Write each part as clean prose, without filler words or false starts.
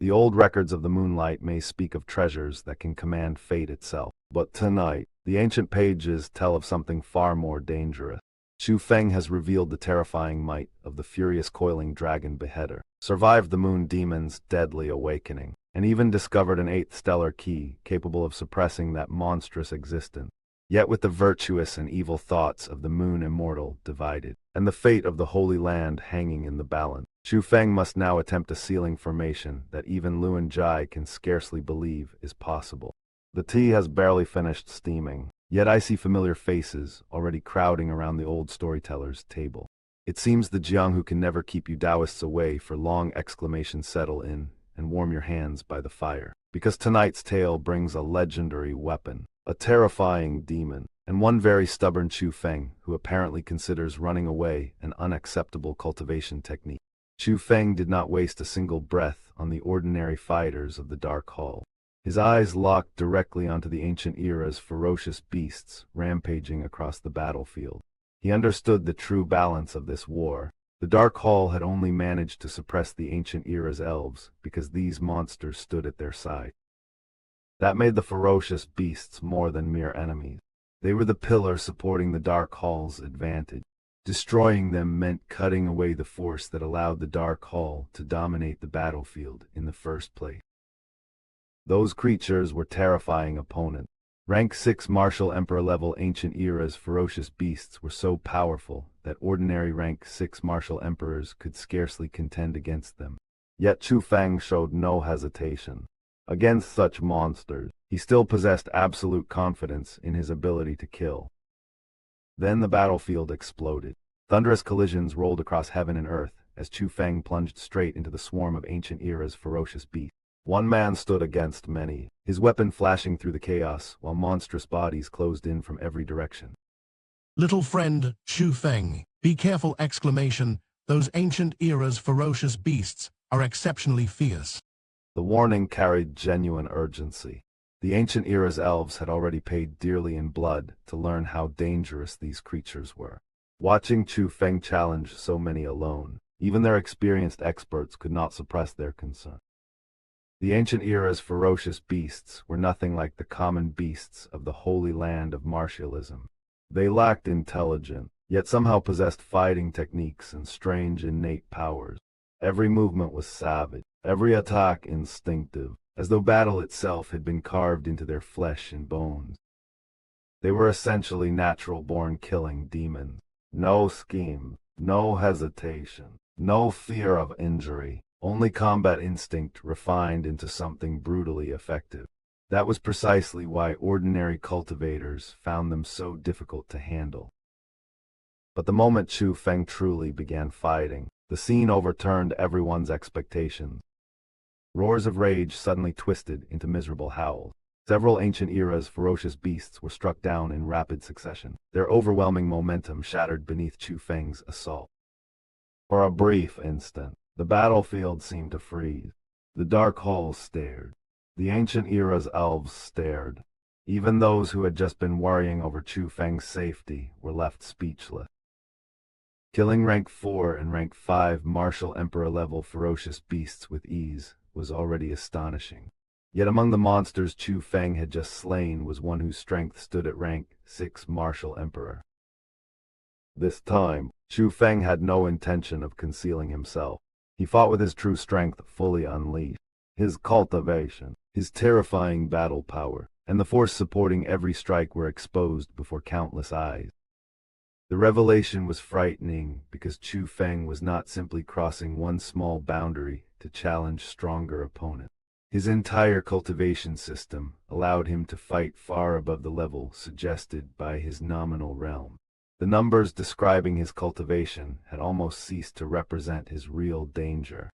The old records of the Moonlight Maze speak of treasures that can command fate itself. But tonight, the ancient pages tell of something far more dangerous. Chu Feng has revealed the terrifying might of the Furious Coiling Dragon Beheader, survived the Moon Demon's deadly awakening, and even discovered an 8th stellar key capable of suppressing that monstrous existence. Yet with the virtuous and evil thoughts of the Moon Immortal divided, and the fate of the Holy Land hanging in the balance, Chu Feng must now attempt a sealing formation that even Luan Jie can scarcely believe is possible. The tea has barely finished steaming, yet I see familiar faces already crowding around the old storyteller's table. It seems the jianghu can never keep you daoists away, for long exclamations settle in and warm your hands by the fire. Because tonight's tale brings a legendary weapon, a terrifying demon, and one very stubborn Chu Feng who apparently considers running away an unacceptable cultivation technique. Chu Feng did not waste a single breath on the ordinary fighters of the Dark Hall. His eyes locked directly onto the ancient era's ferocious beasts rampaging across the battlefield. He understood the true balance of this war. The Dark Hall had only managed to suppress the ancient era's elves because these monsters stood at their side. That made the ferocious beasts more than mere enemies. They were the pillar supporting the Dark Hall's advantage. Destroying them meant cutting away the force that allowed the Dark Hall to dominate the battlefield in the first place. Those creatures were terrifying opponents. Rank 6 martial emperor level ancient era's ferocious beasts were so powerful that ordinary rank 6 martial emperors could scarcely contend against them. Yet Chu Feng showed no hesitation. Against such monsters, he still possessed absolute confidence in his ability to kill. Then the battlefield exploded. Thunderous collisions rolled across heaven and earth as Chu Feng plunged straight into the swarm of ancient era's ferocious beasts. One man stood against many, his weapon flashing through the chaos while monstrous bodies closed in from every direction. Little friend, Chu Feng, be careful! Those ancient era's ferocious beasts are exceptionally fierce. The warning carried genuine urgency. The ancient era's elves had already paid dearly in blood to learn how dangerous these creatures were. Watching Chu Feng challenge so many alone, even their experienced experts could not suppress their concern. The ancient era's ferocious beasts were nothing like the common beasts of the holy land of martialism. They lacked intelligence, yet somehow possessed fighting techniques and strange innate powers. Every movement was savage, every attack instinctive, as though battle itself had been carved into their flesh and bones. They were essentially natural-born killing demons. No scheme, no hesitation, no fear of injury. Only combat instinct refined into something brutally effective. That was precisely why ordinary cultivators found them so difficult to handle. But the moment Chu Feng truly began fighting, the scene overturned everyone's expectations. Roars of rage suddenly twisted into miserable howls. Several ancient era's ferocious beasts were struck down in rapid succession. Their overwhelming momentum shattered beneath Chu Feng's assault. For a brief instant, the battlefield seemed to freeze. The Dark Hall stared. The ancient era's elves stared. Even those who had just been worrying over Chu Feng's safety were left speechless. Killing rank 4 and rank 5 martial emperor level ferocious beasts with ease was already astonishing. Yet among the monsters Chu Feng had just slain was one whose strength stood at rank 6 martial emperor. This time, Chu Feng had no intention of concealing himself. He fought with his true strength fully unleashed. His cultivation, his terrifying battle power, and the force supporting every strike were exposed before countless eyes. The revelation was frightening because Chu Feng was not simply crossing one small boundary to challenge stronger opponents. His entire cultivation system allowed him to fight far above the level suggested by his nominal realm. The numbers describing his cultivation had almost ceased to represent his real danger.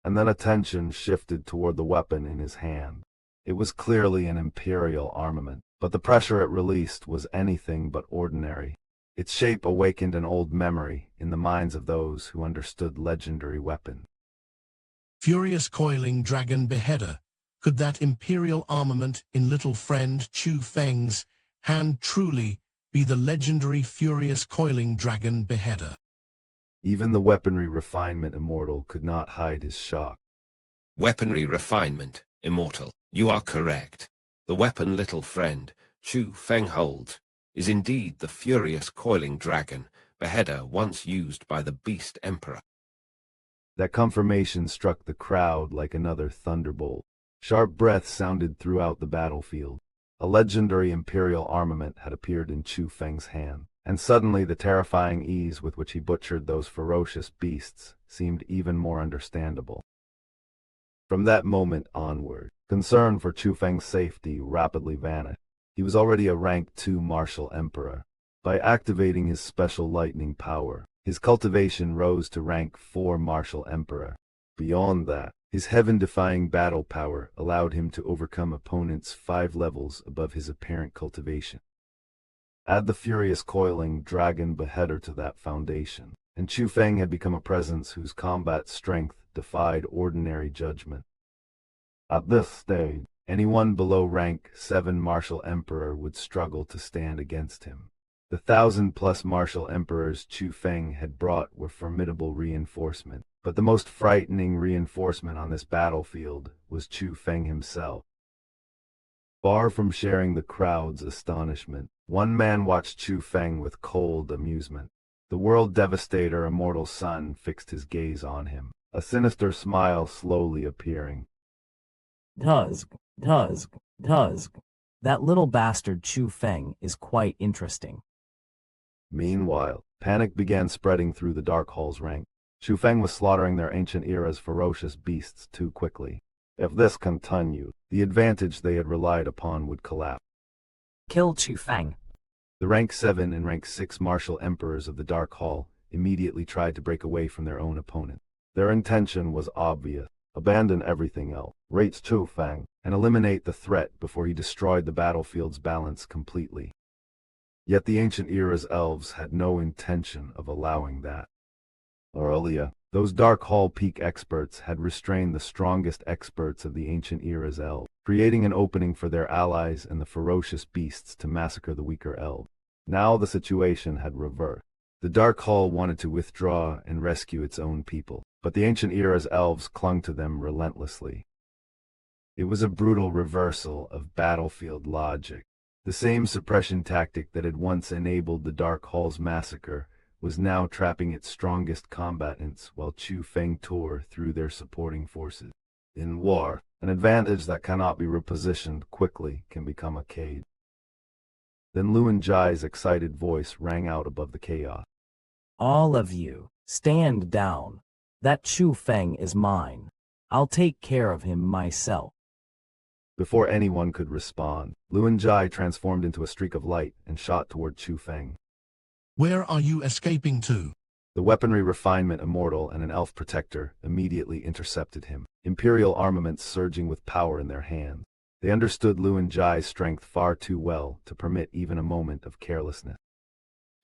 And then attention shifted toward the weapon in his hand. It was clearly an imperial armament, but the pressure it released was anything but ordinary. Its shape awakened an old memory in the minds of those who understood legendary weapons. Furious Coiling Dragon Beheader. Could that imperial armament in little friend Chu Feng's hand truly be the legendary Furious Coiling Dragon Beheader? Even the weaponry refinement immortal could not hide his shock. Weaponry refinement, immortal. You are correct. The weapon little friend, Chu Feng holds, is indeed the Furious Coiling Dragon Beheader once used by the Beast Emperor. That confirmation struck the crowd like another thunderbolt. Sharp breaths sounded throughout the battlefield. A legendary imperial armament had appeared in Chu Feng's hand, and suddenly the terrifying ease with which he butchered those ferocious beasts seemed even more understandable. From that moment onward, concern for Chu Feng's safety rapidly vanished. He was already a rank 2 martial emperor. By activating his special lightning power, his cultivation rose to rank 4 martial emperor. Beyond that, his heaven-defying battle power allowed him to overcome opponents 5 levels above his apparent cultivation. Add the Furious Coiling Dragon Beheader to that foundation, and Chu Feng had become a presence whose combat strength defied ordinary judgment. At this stage, anyone below rank 7 martial emperor would struggle to stand against him. The 1,000+ martial emperors Chu Feng had brought were formidable reinforcement, but the most frightening reinforcement on this battlefield was Chu Feng himself. Far from sharing the crowd's astonishment, one man watched Chu Feng with cold amusement. The world devastator immortal sun fixed his gaze on him, a sinister smile slowly appearing. Tuzg, that little bastard Chu Feng is quite interesting. Meanwhile, panic began spreading through the Dark Hall's ranks. Chu Feng was slaughtering their ancient era's ferocious beasts too quickly. If this continued, the advantage they had relied upon would collapse. Kill Chu Feng. The rank 7 and rank 6 martial emperors of the Dark Hall immediately tried to break away from their own opponent. Their intention was obvious: abandon everything else, raise Chu Feng, and eliminate the threat before he destroyed the battlefield's balance completely. Yet the ancient era's elves had no intention of allowing that. Earlier, those Dark Hall peak experts had restrained the strongest experts of the ancient era's elves, creating an opening for their allies and the ferocious beasts to massacre the weaker elves. Now the situation had reversed. The Dark Hall wanted to withdraw and rescue its own people, but the ancient era's elves clung to them relentlessly. It was a brutal reversal of battlefield logic. The same suppression tactic that had once enabled the Dark Hall's massacre was now trapping its strongest combatants while Chu Feng tore through their supporting forces. In war, an advantage that cannot be repositioned quickly can become a cage. Then Luan Jie's excited voice rang out above the chaos. All of you, stand down. That Chu Feng is mine. I'll take care of him myself. Before anyone could respond, Luan Jie transformed into a streak of light and shot toward Chu Feng. Where are you escaping to? The weaponry refinement immortal and an elf protector immediately intercepted him, imperial armaments surging with power in their hands. They understood Luan Jie's strength far too well to permit even a moment of carelessness.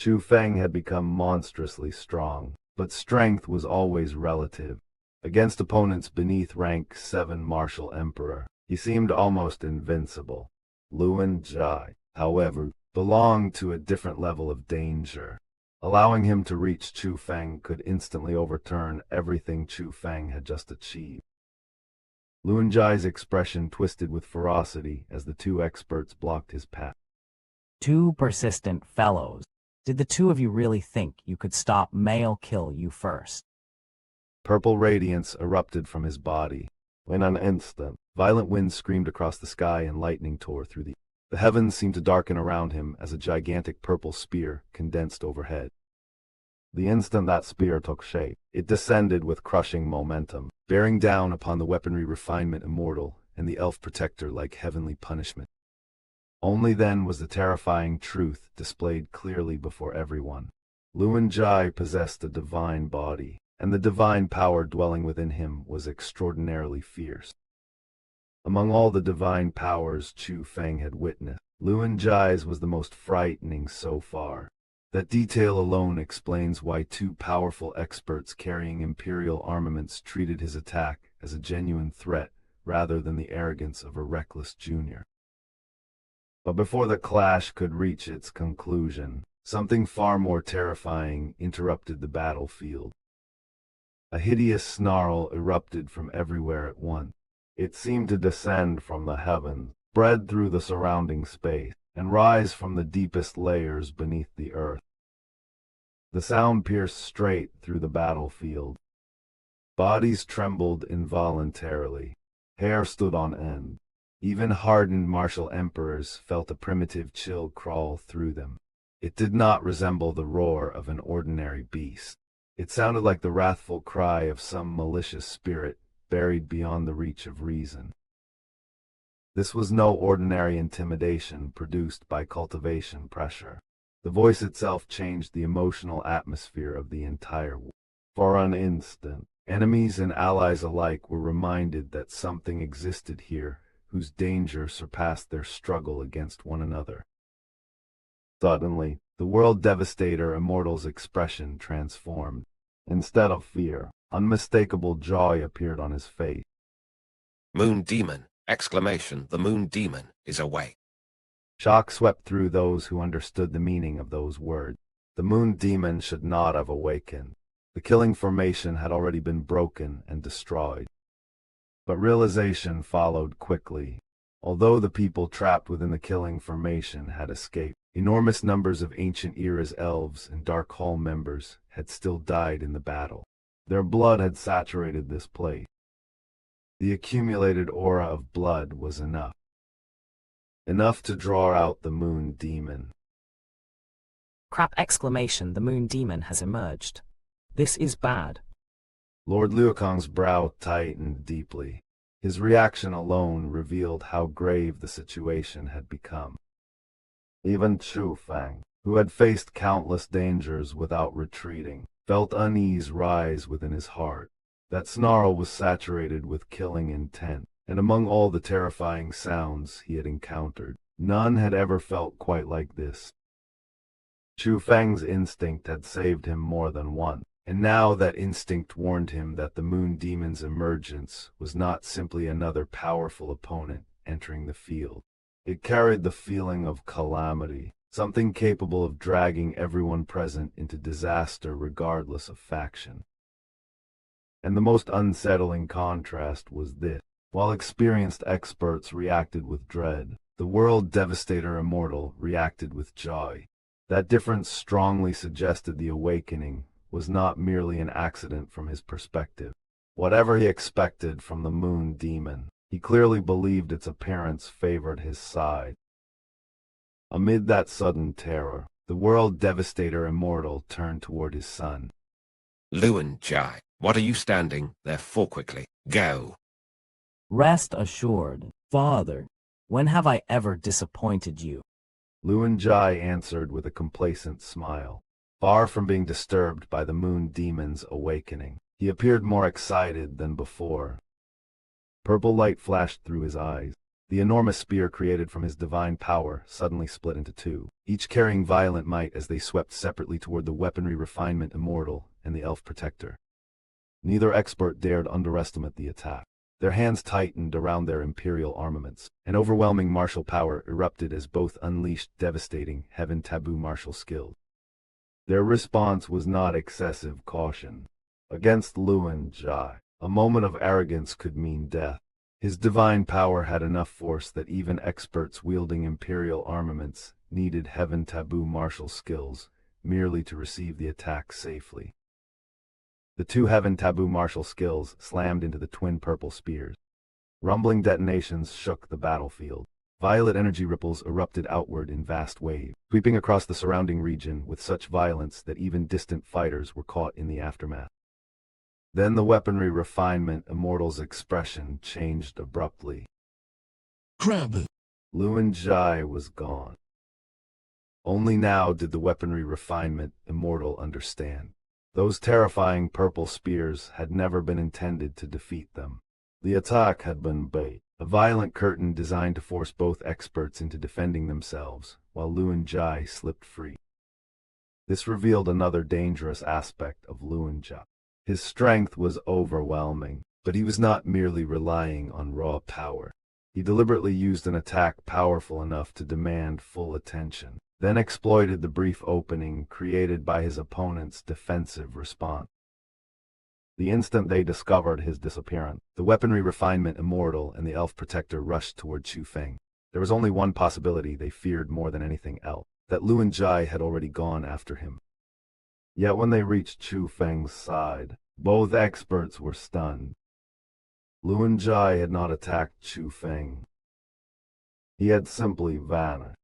Chu Feng had become monstrously strong, but strength was always relative. Against opponents beneath rank 7 martial emperor, he seemed almost invincible. Luan Jie, however, belonged to a different level of danger. Allowing him to reach Chu Feng could instantly overturn everything Chu Feng had just achieved. Luan Jie's expression twisted with ferocity as the two experts blocked his path. Two persistent fellows. Did the two of you really think you could stop Male kill you first? Purple radiance erupted from his body. In an instant, violent winds screamed across the sky and lightning tore through the The heavens seemed to darken around him as a gigantic purple spear condensed overhead. The instant that spear took shape, it descended with crushing momentum, bearing down upon the weaponry refinement immortal and the elf protector like heavenly punishment. Only then was the terrifying truth displayed clearly before everyone. Luan Jie possessed a divine body, and the divine power dwelling within him was extraordinarily fierce. Among all the divine powers Chu Feng had witnessed, Luan Jie's was the most frightening so far. That detail alone explains why two powerful experts carrying imperial armaments treated his attack as a genuine threat rather than the arrogance of a reckless junior. But before the clash could reach its conclusion, something far more terrifying interrupted the battlefield. A hideous snarl erupted from everywhere at once. It seemed to descend from the heavens, spread through the surrounding space, and rise from the deepest layers beneath the earth. The sound pierced straight through the battlefield. Bodies trembled involuntarily. Hair stood on end. Even hardened martial emperors felt a primitive chill crawl through them. It did not resemble the roar of an ordinary beast. It sounded like the wrathful cry of some malicious spirit buried beyond the reach of reason. This was no ordinary intimidation produced by cultivation pressure. The voice itself changed the emotional atmosphere of the entire war. For an instant, enemies and allies alike were reminded that something existed here whose danger surpassed their struggle against one another. Suddenly, the World Devastator Immortal's expression transformed. Instead of fear, unmistakable joy appeared on his face. Moon Demon! Exclamation, the Moon Demon is awake. Shock swept through those who understood the meaning of those words. The Moon Demon should not have awakened. The killing formation had already been broken and destroyed. But realization followed quickly. Although the people trapped within the killing formation had escaped, enormous numbers of ancient era's elves and Dark Hall members had still died in the battle. Their blood had saturated this place. The accumulated aura of blood was enough. Enough to draw out the Moon Demon. Crap! Exclamation, the Moon Demon has emerged. This is bad. Lord Liukong's brow tightened deeply. His reaction alone revealed how grave the situation had become. Even Chu Feng, who had faced countless dangers without retreating, felt unease rise within his heart. That snarl was saturated with killing intent, and among all the terrifying sounds he had encountered, none had ever felt quite like this. Chu Feng's instinct had saved him more than once, and now that instinct warned him that the Moon Demon's emergence was not simply another powerful opponent entering the field. It carried the feeling of calamity, something capable of dragging everyone present into disaster regardless of faction. And the most unsettling contrast was this. While experienced experts reacted with dread, the World Devastator Immortal reacted with joy. That difference strongly suggested the awakening was not merely an accident from his perspective. Whatever he expected from the Moon Demon, he clearly believed its appearance favored his side. Amid that sudden terror, the World Devastator Immortal turned toward his son. Luan Jie, what are you standing there for? Quickly, go! Rest assured, Father. When have I ever disappointed you? Luan Jie answered with a complacent smile. Far from being disturbed by the Moon Demon's awakening, he appeared more excited than before. Purple light flashed through his eyes. The enormous spear created from his divine power suddenly split into two, each carrying violent might as they swept separately toward the weaponry refinement Immortal and the Elf Protector. Neither expert dared underestimate the attack. Their hands tightened around their imperial armaments. An overwhelming martial power erupted as both unleashed devastating heaven taboo martial skills. Their response was not excessive caution. Against Luan Jie, a moment of arrogance could mean death. His divine power had enough force that even experts wielding imperial armaments needed heaven taboo martial skills merely to receive the attack safely. The two heaven taboo martial skills slammed into the twin purple spears. Rumbling detonations shook the battlefield. Violet energy ripples erupted outward in vast waves, sweeping across the surrounding region with such violence that even distant fighters were caught in the aftermath. Then the weaponry refinement Immortal's expression changed abruptly. Crab. Luan Jie was gone. Only now did the weaponry refinement Immortal understand. Those terrifying purple spears had never been intended to defeat them. The attack had been bait, a violent curtain designed to force both experts into defending themselves, while Luan Jie slipped free. This revealed another dangerous aspect of Luan Jie. His strength was overwhelming, but he was not merely relying on raw power. He deliberately used an attack powerful enough to demand full attention, then exploited the brief opening created by his opponent's defensive response. The instant they discovered his disappearance, the weaponry refinement immortal and the elf protector rushed toward Chu Feng. There was only one possibility they feared more than anything else, that Luan Jie had already gone after him. Yet when they reached Chu Feng's side, both experts were stunned. Luan Jie had not attacked Chu Feng. He had simply vanished.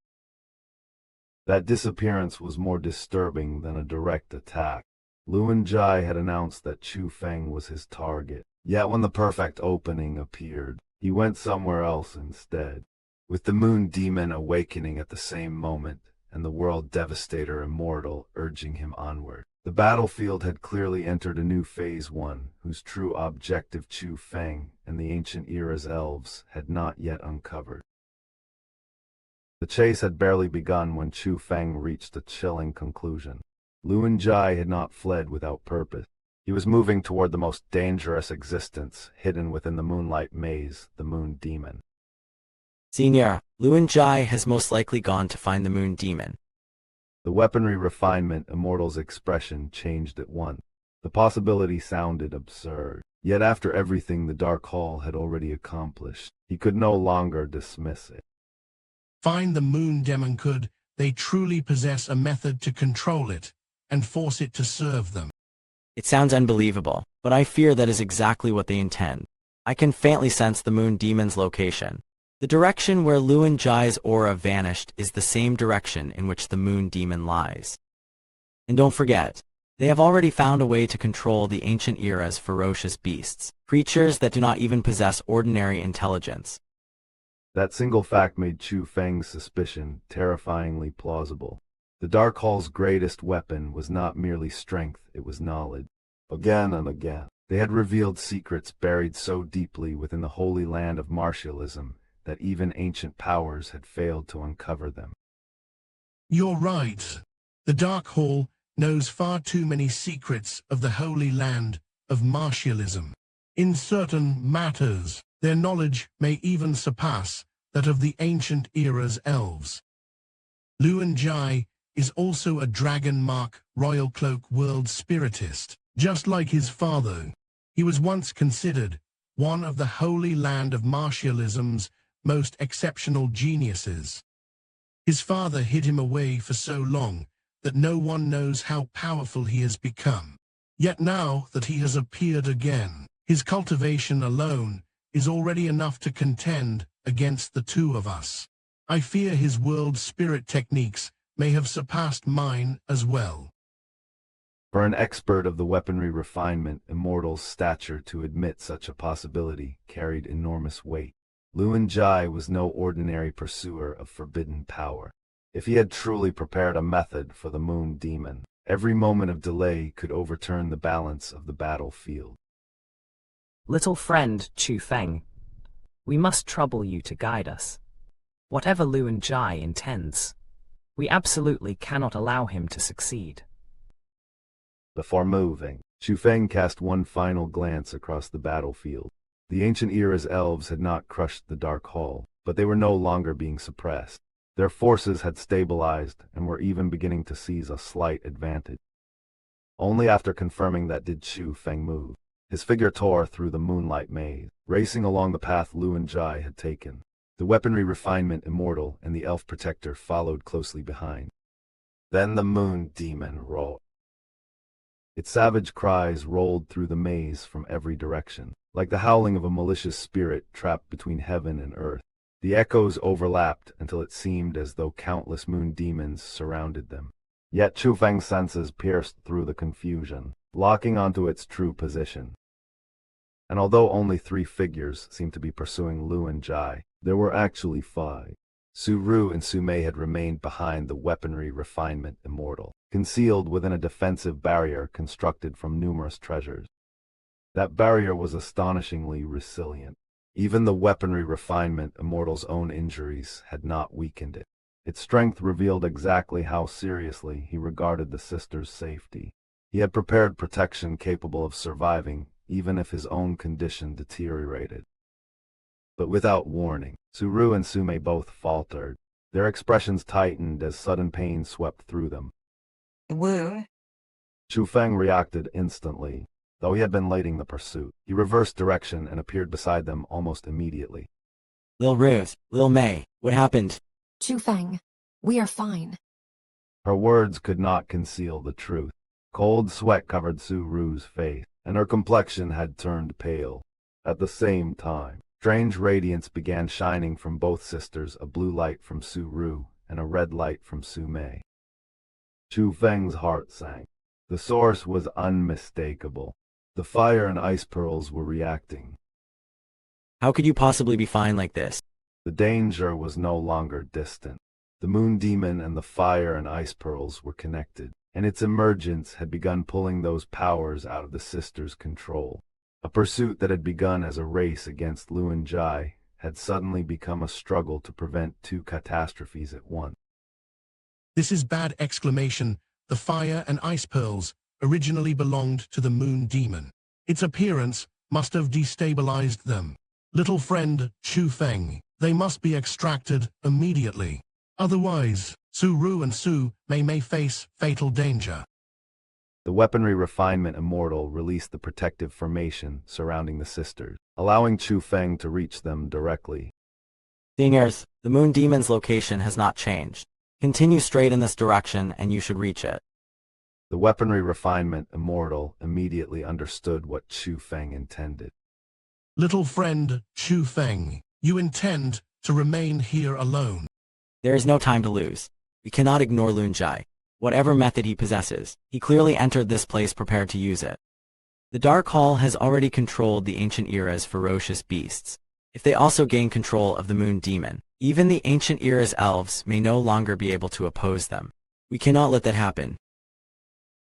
That disappearance was more disturbing than a direct attack. Luan Jie had announced that Chu Feng was his target, yet when the perfect opening appeared, he went somewhere else instead. With the Moon Demon awakening at the same moment, and the World Devastator Immortal urging him onward, the battlefield had clearly entered a new phase one, whose true objective Chu Feng and the ancient era's elves had not yet uncovered. The chase had barely begun when Chu Feng reached a chilling conclusion. Luan Jie had not fled without purpose. He was moving toward the most dangerous existence hidden within the Moonlight Maze, the Moon Demon. Senior, Luan Jie has most likely gone to find the Moon Demon. The weaponry refinement immortal's expression changed at once. The possibility sounded absurd. Yet after everything the Dark Hall had already accomplished, he could no longer dismiss it. Find the Moon Demon. Could they truly possess a method to control it and force it to serve them? It sounds unbelievable, but I fear that is exactly what they intend. I can faintly sense the Moon Demon's location. The direction where Luan Jie's aura vanished is the same direction in which the Moon Demon lies. And don't forget, they have already found a way to control the ancient era's ferocious beasts, creatures that do not even possess ordinary intelligence. That single fact made Chu Feng's suspicion terrifyingly plausible. The Dark Hall's greatest weapon was not merely strength, it was knowledge. Again and again, they had revealed secrets buried so deeply within the holy land of martialism that even ancient powers had failed to uncover them. You're right. The Dark Hall knows far too many secrets of the holy land of martialism. In certain matters, their knowledge may even surpass that of the ancient era's elves. Luan Jie is also a dragon mark royal cloak world spiritist, just like his father. He was once considered one of the holy land of martialism's most exceptional geniuses. His father hid him away for so long that no one knows how powerful he has become. Yet now that he has appeared again, his cultivation alone is already enough to contend against the two of us. I fear his world spirit techniques may have surpassed mine as well. For an expert of the weaponry refinement, Immortal's stature to admit such a possibility carried enormous weight. Luan Jie was no ordinary pursuer of forbidden power. If he had truly prepared a method for the Moon Demon, every moment of delay could overturn the balance of the battlefield. Little friend Chu Feng, we must trouble you to guide us. Whatever Luan Jie intends, we absolutely cannot allow him to succeed. Before moving, Chu Feng cast one final glance across the battlefield. The ancient era's elves had not crushed the Dark Hall, but they were no longer being suppressed. Their forces had stabilized and were even beginning to seize a slight advantage. Only after confirming that did Chu Feng move. His figure tore through the Moonlight Maze, racing along the path Luan Jie had taken. The weaponry refinement immortal and the elf protector followed closely behind. Then the Moon Demon roared. Its savage cries rolled through the maze from every direction, like the howling of a malicious spirit trapped between heaven and earth. The echoes overlapped until it seemed as though countless moon demons surrounded them. Yet Chu Feng's senses pierced through the confusion, locking onto its true position. And although only 3 figures seemed to be pursuing Luan Jie, there were actually 5. Su Ru and Su Mei had remained behind the weaponry refinement immortal, concealed within a defensive barrier constructed from numerous treasures. That barrier was astonishingly resilient. Even the weaponry refinement immortal's own injuries had not weakened it. Its strength revealed exactly how seriously he regarded the sisters' safety. He had prepared protection capable of surviving even if his own condition deteriorated. But without warning, Su Ru and Su Mei both faltered. Their expressions tightened as sudden pain swept through them. The wound? Chu Feng reacted instantly. Though he had been leading the pursuit, he reversed direction and appeared beside them almost immediately. Lil Ruth, Lil May, what happened? Chu Feng, we are fine. Her words could not conceal the truth. Cold sweat covered Su Ru's face, and her complexion had turned pale. At the same time, strange radiance began shining from both sisters, a blue light from Su Ru and a red light from Su Mei. Chu Feng's heart sank. The source was unmistakable. The fire and ice pearls were reacting. How could you possibly be fine like this? The danger was no longer distant. The moon demon and the fire and ice pearls were connected, and its emergence had begun pulling those powers out of the sisters' control. A pursuit that had begun as a race against Luan Jie had suddenly become a struggle to prevent two catastrophes at once. This is bad! The fire and ice pearls originally belonged to the moon demon. Its appearance must have destabilized them. Little friend Chu Feng, they must be extracted immediately. Otherwise, Su Ru and Su Mei may face fatal danger. The weaponry refinement immortal released the protective formation surrounding the sisters, allowing Chu Feng to reach them directly. Seniors, the moon demon's location has not changed. Continue straight in this direction and you should reach it. The weaponry refinement immortal immediately understood what Chu Feng intended. Little friend Chu Feng, you intend to remain here alone. There is no time to lose. We cannot ignore Luan Jie. Whatever method he possesses, he clearly entered this place prepared to use it. The Dark Hall has already controlled the ancient era's ferocious beasts. If they also gain control of the moon demon, even the ancient era's elves may no longer be able to oppose them. We cannot let that happen.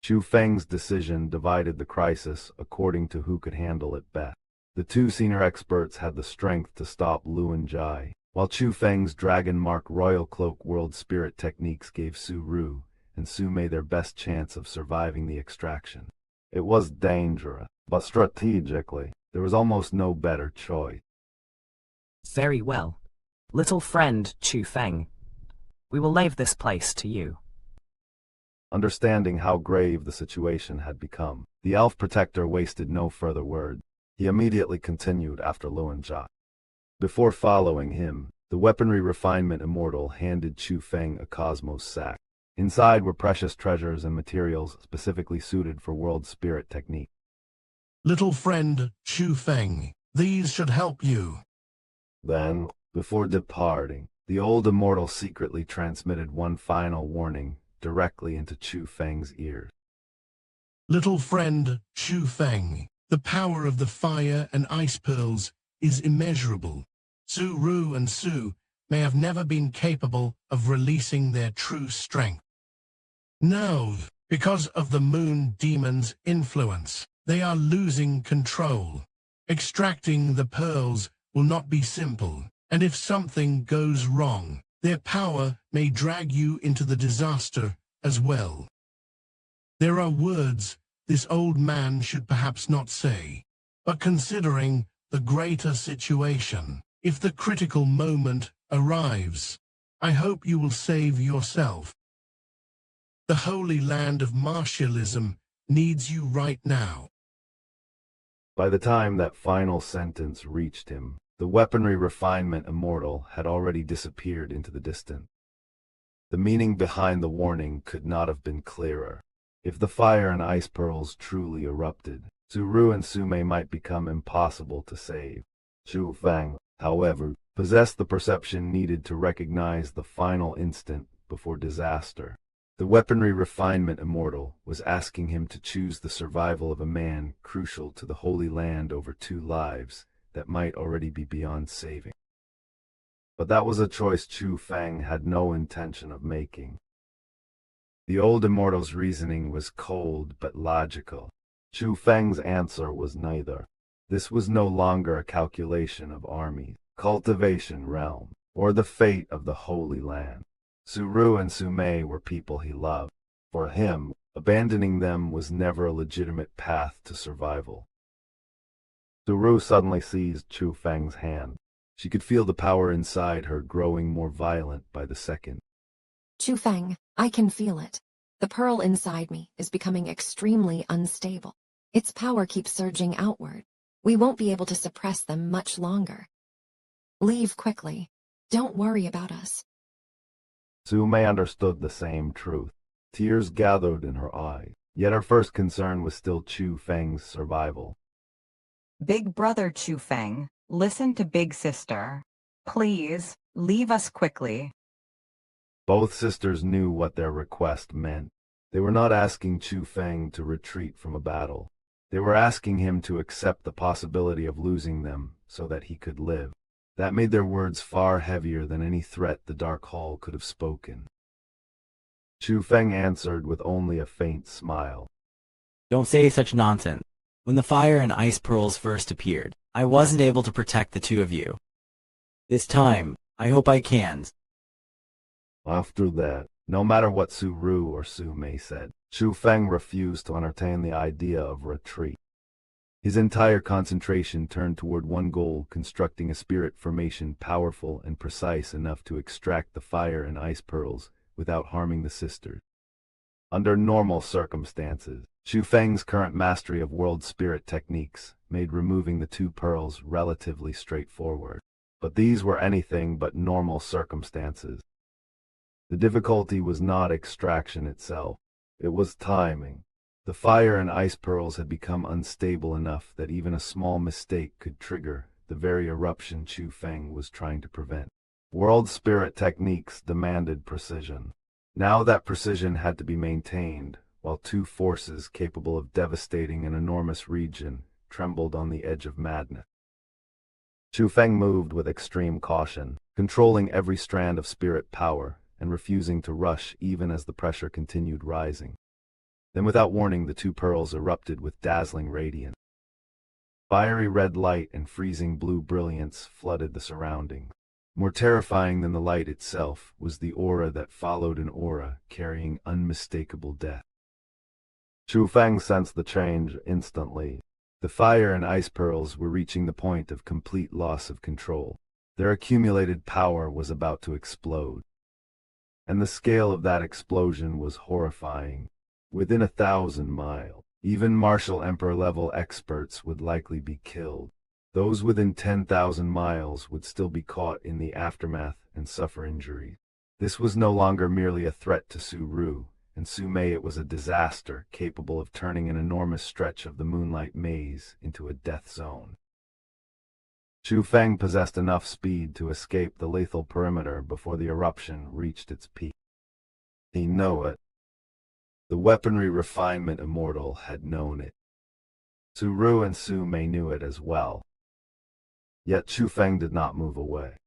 Chu Feng's decision divided the crisis according to who could handle it best. The two senior experts had the strength to stop Luan Jie, while Chu Feng's Dragon Mark Royal Cloak World Spirit techniques gave Su Ru and Su Mei their best chance of surviving the extraction. It was dangerous, but strategically, there was almost no better choice. Very well. Little friend Chu Feng, we will leave this place to you. Understanding how grave the situation had become, the elf protector wasted no further words. He immediately continued after Luan Jie. Before following him, the weaponry refinement immortal handed Chu Feng a cosmos sack. Inside were precious treasures and materials specifically suited for world spirit technique. Little friend Chu Feng, these should help you. Then, before departing, the old immortal secretly transmitted one final warning directly into Chu Feng's ears. Little friend Chu Feng, the power of the fire and ice pearls is immeasurable. Su Ru and Su may have never been capable of releasing their true strength. Now, because of the moon demon's influence, they are losing control. Extracting the pearls will not be simple, and if something goes wrong, their power may drag you into the disaster as well. There are words this old man should perhaps not say, but considering the greater situation, if the critical moment arrives, I hope you will save yourself. The holy land of martialism needs you right now. By the time that final sentence reached him, the weaponry refinement immortal had already disappeared into the distance. The meaning behind the warning could not have been clearer. If the fire and ice pearls truly erupted, Su Ru and Su Mei might become impossible to save. Chu Feng, however, possessed the perception needed to recognize the final instant before disaster. The weaponry refinement immortal was asking him to choose the survival of a man crucial to the Holy Land over two lives that might already be beyond saving. But that was a choice Chu Feng had no intention of making. The old immortal's reasoning was cold but logical. Chu Feng's answer was neither. This was no longer a calculation of armies, cultivation realm, or the fate of the Holy Land. Su Ru and Su Mei were people he loved. For him, abandoning them was never a legitimate path to survival. Su Ru suddenly seized Chu Feng's hand. She could feel the power inside her growing more violent by the second. Chu Feng, I can feel it. The pearl inside me is becoming extremely unstable. Its power keeps surging outward. We won't be able to suppress them much longer. Leave quickly. Don't worry about us. Su Mei understood the same truth. Tears gathered in her eyes, yet her first concern was still Chu Feng's survival. Big brother Chu Feng, listen to big sister. Please, leave us quickly. Both sisters knew what their request meant. They were not asking Chu Feng to retreat from a battle. They were asking him to accept the possibility of losing them so that he could live. That made their words far heavier than any threat the Dark Hall could have spoken. Chu Feng answered with only a faint smile. Don't say such nonsense. When the fire and ice pearls first appeared, I wasn't able to protect the two of you. This time, I hope I can. After that, no matter what Su Ru or Su Mei said, Chu Feng refused to entertain the idea of retreat. His entire concentration turned toward one goal, constructing a spirit formation powerful and precise enough to extract the fire and ice pearls without harming the sisters. Under normal circumstances, Chu Feng's current mastery of world spirit techniques made removing the two pearls relatively straightforward. But these were anything but normal circumstances. The difficulty was not extraction itself, it was timing. The fire and ice pearls had become unstable enough that even a small mistake could trigger the very eruption Chu Feng was trying to prevent. World spirit techniques demanded precision. Now that precision had to be maintained, while two forces capable of devastating an enormous region trembled on the edge of madness. Chu Feng moved with extreme caution, controlling every strand of spirit power and refusing to rush even as the pressure continued rising. Then without warning, the two pearls erupted with dazzling radiance. Fiery red light and freezing blue brilliance flooded the surroundings. More terrifying than the light itself was the aura that followed an aura carrying unmistakable death. Chu Feng sensed the change instantly. The fire and ice pearls were reaching the point of complete loss of control. Their accumulated power was about to explode. And the scale of that explosion was horrifying. Within 1,000 miles, even martial emperor-level experts would likely be killed. Those within 10,000 miles would still be caught in the aftermath and suffer injuries. This was no longer merely a threat to Su Ru and Su Mei. It was a disaster capable of turning an enormous stretch of the Moonlight Maze into a death zone. Chu Feng possessed enough speed to escape the lethal perimeter before the eruption reached its peak. He knew it. The weaponry refinement immortal had known it. Su Ru and Su Mei knew it as well. Yet Chu Feng did not move away.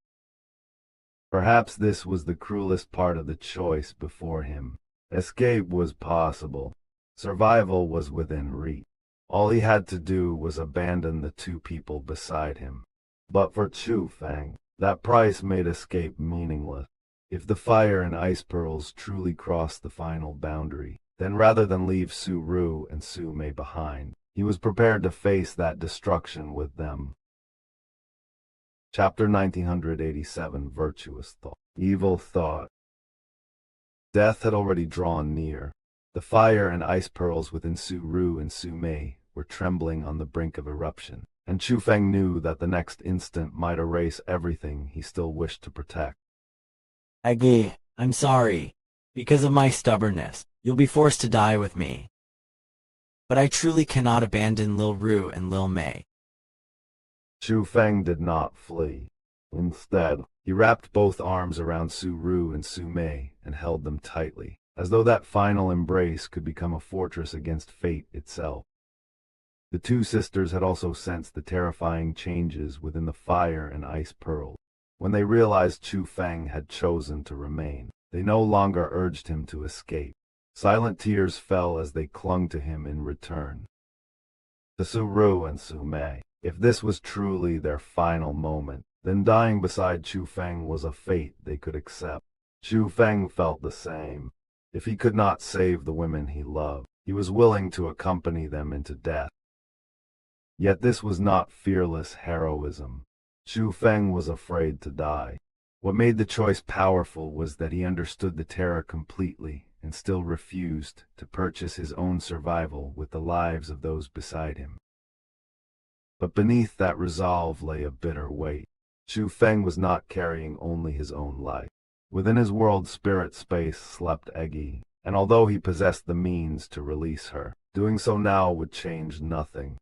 Perhaps this was the cruelest part of the choice before him. Escape was possible. Survival was within reach. All he had to do was abandon the two people beside him. But for Chu Feng, that price made escape meaningless. If the fire and ice pearls truly crossed the final boundary, then rather than leave Su Ru and Su Mei behind, he was prepared to face that destruction with them. Chapter 1987, Virtuous Thought. Evil Thought. Death had already drawn near. The fire and ice pearls within Su Ru and Su Mei were trembling on the brink of eruption, and Chu Feng knew that the next instant might erase everything he still wished to protect. Aggie, I'm sorry. Because of my stubbornness, you'll be forced to die with me. But I truly cannot abandon Lil Ru and Lil Mei. Chu Feng did not flee. Instead, he wrapped both arms around Su Ru and Su Mei and held them tightly, as though that final embrace could become a fortress against fate itself. The two sisters had also sensed the terrifying changes within the fire and ice pearls. When they realized Chu Feng had chosen to remain, they no longer urged him to escape. Silent tears fell as they clung to him in return. To Su Ru and Su Mei, if this was truly their final moment, then dying beside Chu Feng was a fate they could accept. Chu Feng felt the same. If he could not save the women he loved, he was willing to accompany them into death. Yet this was not fearless heroism. Chu Feng was afraid to die. What made the choice powerful was that he understood the terror completely and still refused to purchase his own survival with the lives of those beside him. But beneath that resolve lay a bitter weight. Chu Feng was not carrying only his own life. Within his world spirit space slept Eggy, and although he possessed the means to release her, doing so now would change nothing.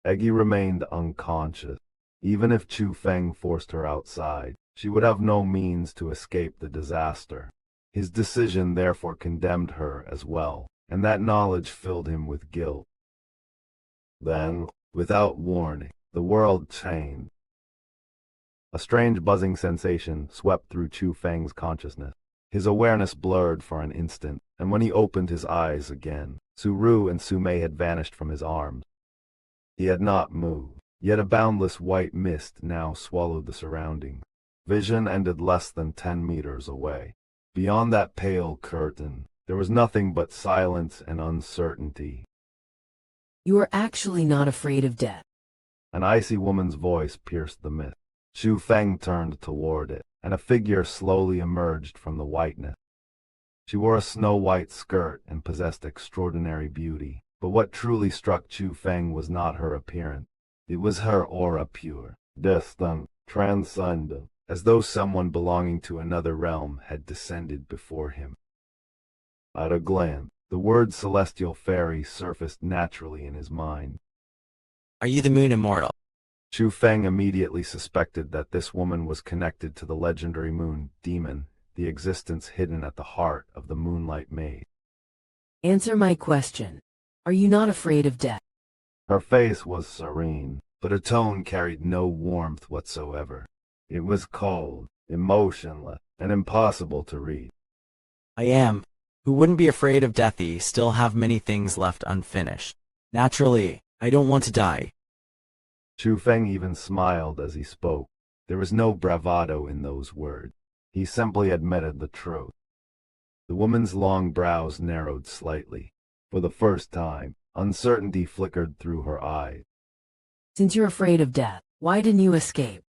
Eggy remained unconscious. Even if Chu Feng forced her outside, she would have no means to escape the disaster. His decision therefore condemned her as well, and that knowledge filled him with guilt. Then, without warning, the world changed. A strange buzzing sensation swept through Chu Feng's consciousness. His awareness blurred for an instant, and when he opened his eyes again, Su Ru and Su Mei had vanished from his arms. He had not moved, yet a boundless white mist now swallowed the surroundings. Vision ended less than 10 meters away. Beyond that pale curtain, there was nothing but silence and uncertainty. You are actually not afraid of death. An icy woman's voice pierced the mist. Chu Feng turned toward it, and a figure slowly emerged from the whiteness. She wore a snow-white skirt and possessed extraordinary beauty, but what truly struck Chu Feng was not her appearance. It was her aura, pure, distant, transcendent, as though someone belonging to another realm had descended before him. At a glance, the word celestial fairy surfaced naturally in his mind. Are you the Moon Immortal? Chu Feng immediately suspected that this woman was connected to the legendary moon demon, the existence hidden at the heart of the Moonlight Maze. Answer my question. Are you not afraid of death? Her face was serene, but her tone carried no warmth whatsoever. It was cold, emotionless, and impossible to read. I am. Who wouldn't be afraid of death? Still have many things left unfinished. Naturally, I don't want to die. Chu Feng even smiled as he spoke. There was no bravado in those words. He simply admitted the truth. The woman's long brows narrowed slightly. For the first time, uncertainty flickered through her eyes. Since you're afraid of death, why didn't you escape?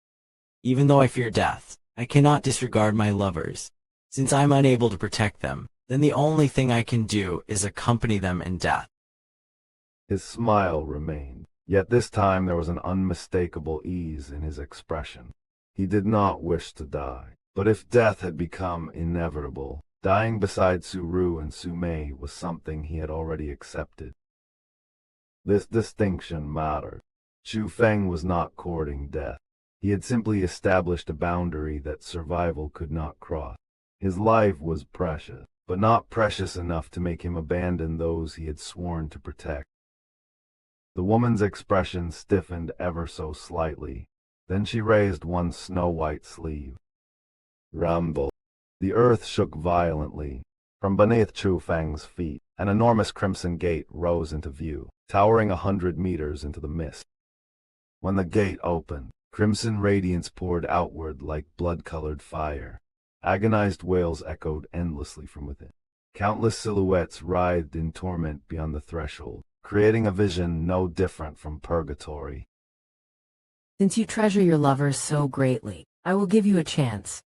Even though I fear death, I cannot disregard my lovers. Since I'm unable to protect them, then the only thing I can do is accompany them in death. His smile remained, yet this time there was an unmistakable ease in his expression. He did not wish to die, but if death had become inevitable, dying beside Su Ru and Su Mei was something he had already accepted. This distinction mattered. Chu Feng was not courting death. He had simply established a boundary that survival could not cross. His life was precious, but not precious enough to make him abandon those he had sworn to protect. The woman's expression stiffened ever so slightly. Then she raised one snow-white sleeve. Rumble. The earth shook violently. From beneath Chu Feng's feet, an enormous crimson gate rose into view, towering 100 meters into the mist. When the gate opened, crimson radiance poured outward like blood-colored fire. Agonized wails echoed endlessly from within. Countless silhouettes writhed in torment beyond the threshold, creating a vision no different from purgatory. Since you treasure your lovers so greatly, I will give you a chance.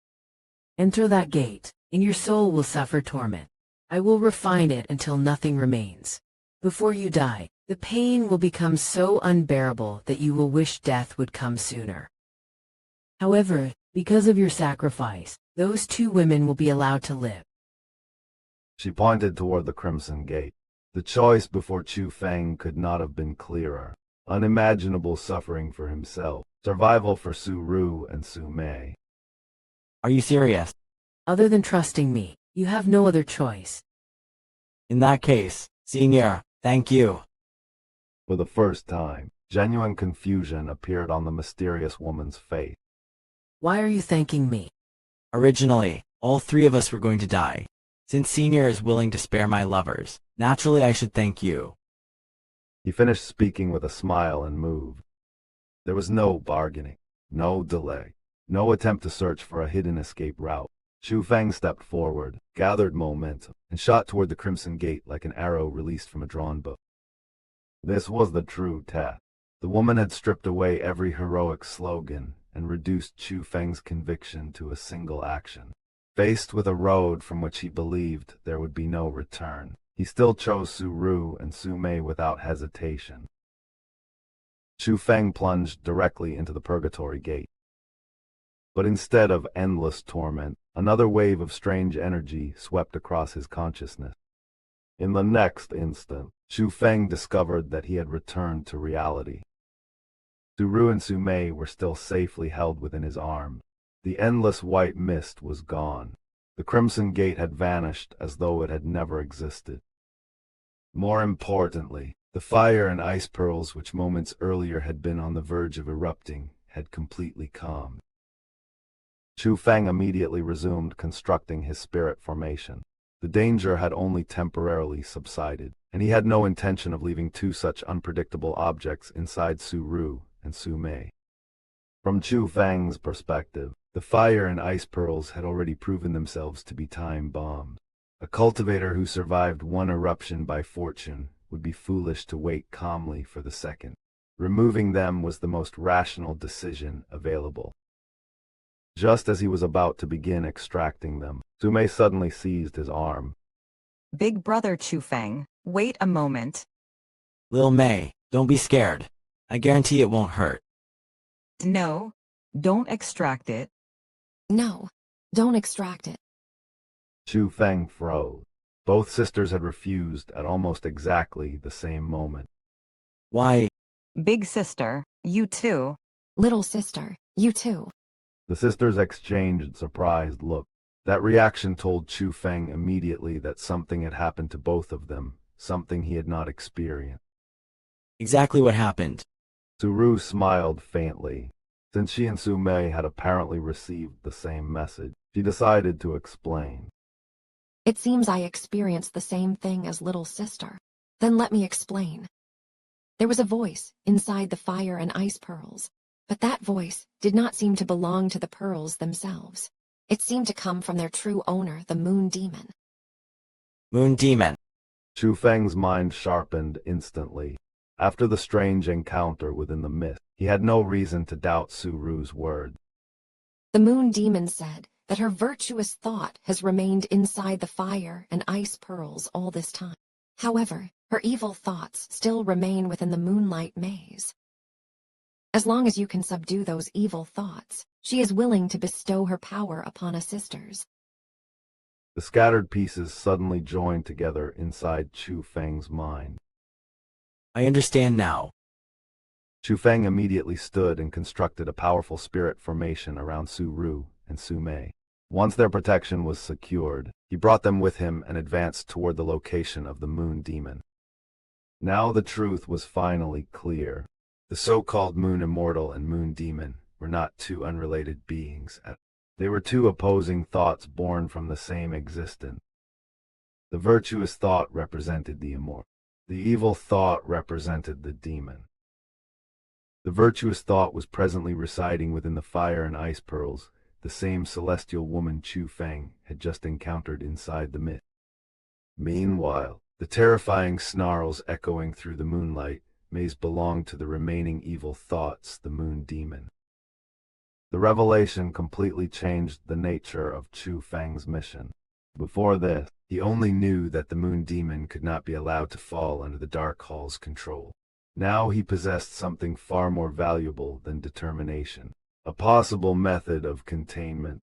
Enter that gate, and your soul will suffer torment. I will refine it until nothing remains. Before you die, the pain will become so unbearable that you will wish death would come sooner. However, because of your sacrifice, those two women will be allowed to live. She pointed toward the crimson gate. The choice before Chu Feng could not have been clearer. Unimaginable suffering for himself, survival for Su Ru and Su Mei. Are you serious? Other than trusting me, you have no other choice. In that case, Senior, thank you. For the first time, genuine confusion appeared on the mysterious woman's face. Why are you thanking me? Originally, all three of us were going to die. Since Senior is willing to spare my lovers, naturally I should thank you. He finished speaking with a smile and moved. There was no bargaining, no delay, no attempt to search for a hidden escape route. Chu Feng stepped forward, gathered momentum, and shot toward the crimson gate like an arrow released from a drawn bow. This was the true test. The woman had stripped away every heroic slogan and reduced Chu Feng's conviction to a single action. Faced with a road from which he believed there would be no return, he still chose Su Ru and Su Mei without hesitation. Chu Feng plunged directly into the purgatory gate. But instead of endless torment, another wave of strange energy swept across his consciousness. In the next instant, Chu Feng discovered that he had returned to reality. Su Ru and Su Mei were still safely held within his arms. The endless white mist was gone. The crimson gate had vanished as though it had never existed. More importantly, the fire and ice pearls which moments earlier had been on the verge of erupting had completely calmed. Chu Feng immediately resumed constructing his spirit formation. The danger had only temporarily subsided, and he had no intention of leaving two such unpredictable objects inside Su Ru and Su Mei. From Chu Feng's perspective, the fire and ice pearls had already proven themselves to be time bombs. A cultivator who survived one eruption by fortune would be foolish to wait calmly for the second. Removing them was the most rational decision available. Just as he was about to begin extracting them, Su Mei suddenly seized his arm. Big brother Chu Feng, wait a moment. Lil Mei, don't be scared. I guarantee it won't hurt. No, don't extract it. No, don't extract it. Chu Feng froze. Both sisters had refused at almost exactly the same moment. Why? Big sister, you too. Little sister, you too. The sisters exchanged surprised looks. That reaction told Chu Feng immediately that something had happened to both of them, something he had not experienced. Exactly what happened. Su Ru smiled faintly. Since she and Su Mei had apparently received the same message, she decided to explain. It seems I experienced the same thing as little sister. Then let me explain. There was a voice inside the fire and ice pearls, but that voice did not seem to belong to the pearls themselves. It seemed to come from their true owner, the Moon Demon. Moon Demon. Chu Feng's mind sharpened instantly. After the strange encounter within the mist, he had no reason to doubt Su Ru's word. The Moon Demon said that her virtuous thought has remained inside the fire and ice pearls all this time. However, her evil thoughts still remain within the Moonlight Maze. As long as you can subdue those evil thoughts, she is willing to bestow her power upon us sisters. The scattered pieces suddenly joined together inside Chu Feng's mind. I understand now. Chu Feng immediately stood and constructed a powerful spirit formation around Su Ru and Su Mei. Once their protection was secured, he brought them with him and advanced toward the location of the Moon Demon. Now the truth was finally clear. The so-called Moon Immortal and Moon Demon were not two unrelated beings. They were two opposing thoughts born from the same existence. The virtuous thought represented the immortal. The evil thought represented the demon. The virtuous thought was presently residing within the fire and ice pearls, the same celestial woman Chu Feng had just encountered inside the mist. Meanwhile, the terrifying snarls echoing through the moonlight maze belonged to the remaining evil thoughts, the Moon Demon. The revelation completely changed the nature of Chu Feng's mission. Before this, he only knew that the Moon Demon could not be allowed to fall under the Dark Hall's control. Now he possessed something far more valuable than determination, a possible method of containment.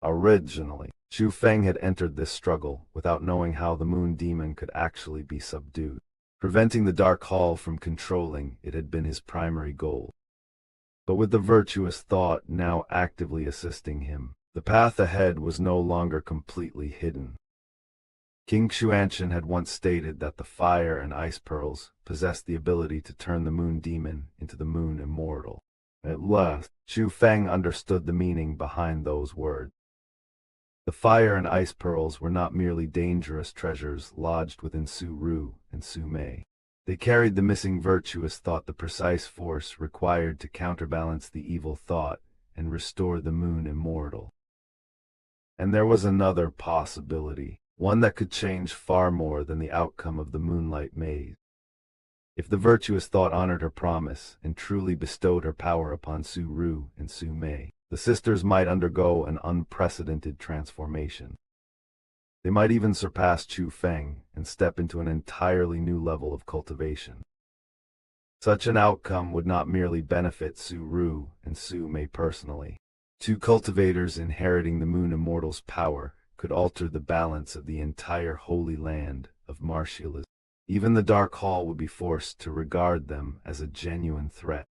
Originally, Chu Feng had entered this struggle without knowing how the Moon Demon could actually be subdued. Preventing the Dark Hall from controlling it had been his primary goal. But with the virtuous thought now actively assisting him, the path ahead was no longer completely hidden. King Xianxia had once stated that the fire and ice pearls possessed the ability to turn the Moon Demon into the Moon Immortal. At last, Chu Feng understood the meaning behind those words. The fire and ice pearls were not merely dangerous treasures lodged within Su Ru and Su Mei. They carried the missing virtuous thought, the precise force required to counterbalance the evil thought and restore the Moon Immortal. And there was another possibility, one that could change far more than the outcome of the Moonlight Maze. If the virtuous thought honored her promise and truly bestowed her power upon Su Ru and Su Mei, The sisters might undergo an unprecedented transformation. They might even surpass Chu Feng and step into an entirely new level of cultivation. Such an outcome would not merely benefit Su Ru and Su Mei personally. Two cultivators inheriting the Moon Immortal's power could alter the balance of the entire Holy Land of martialism. Even the Dark Hall would be forced to regard them as a genuine threat.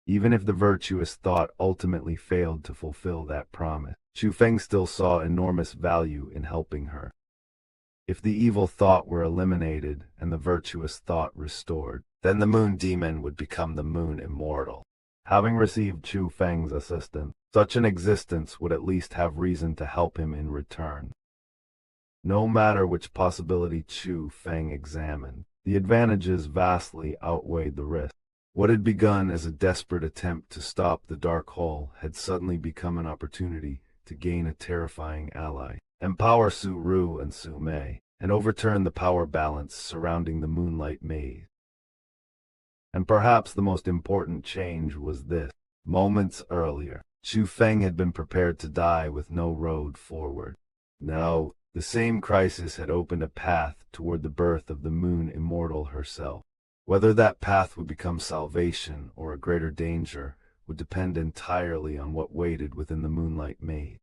Even if the virtuous thought ultimately failed to fulfill that promise, Chu Feng still saw enormous value in helping her. If the evil thought were eliminated and the virtuous thought restored, then the Moon Demon would become the Moon Immortal. Having received Chu Feng's assistance, such an existence would at least have reason to help him in return. No matter which possibility Chu Feng examined, the advantages vastly outweighed the risks. What had begun as a desperate attempt to stop the Dark Hall had suddenly become an opportunity to gain a terrifying ally, empower Su Ru and Su Mei, and overturn the power balance surrounding the Moonlight Maze. And perhaps the most important change was this. Moments earlier, Chu Feng had been prepared to die with no road forward. Now, the same crisis had opened a path toward the birth of the Moon Immortal herself. Whether that path would become salvation or a greater danger would depend entirely on what waited within the Moonlight Maze.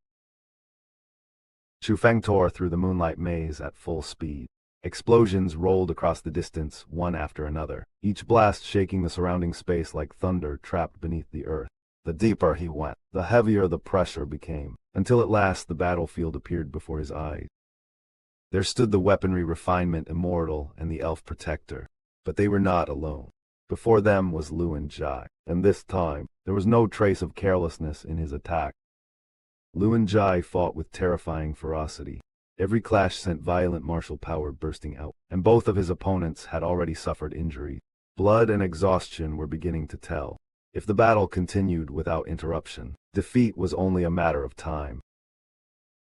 Chu Feng tore through the Moonlight Maze at full speed. Explosions rolled across the distance, one after another, each blast shaking the surrounding space like thunder trapped beneath the earth. The deeper he went, the heavier the pressure became, until at last the battlefield appeared before his eyes. There stood the weaponry refinement Immortal and the elf protector. But they were not alone. Before them was Luan Jie, and this time, there was no trace of carelessness in his attack. Luan Jie fought with terrifying ferocity. Every clash sent violent martial power bursting out, and both of his opponents had already suffered injuries. Blood and exhaustion were beginning to tell. If the battle continued without interruption, defeat was only a matter of time.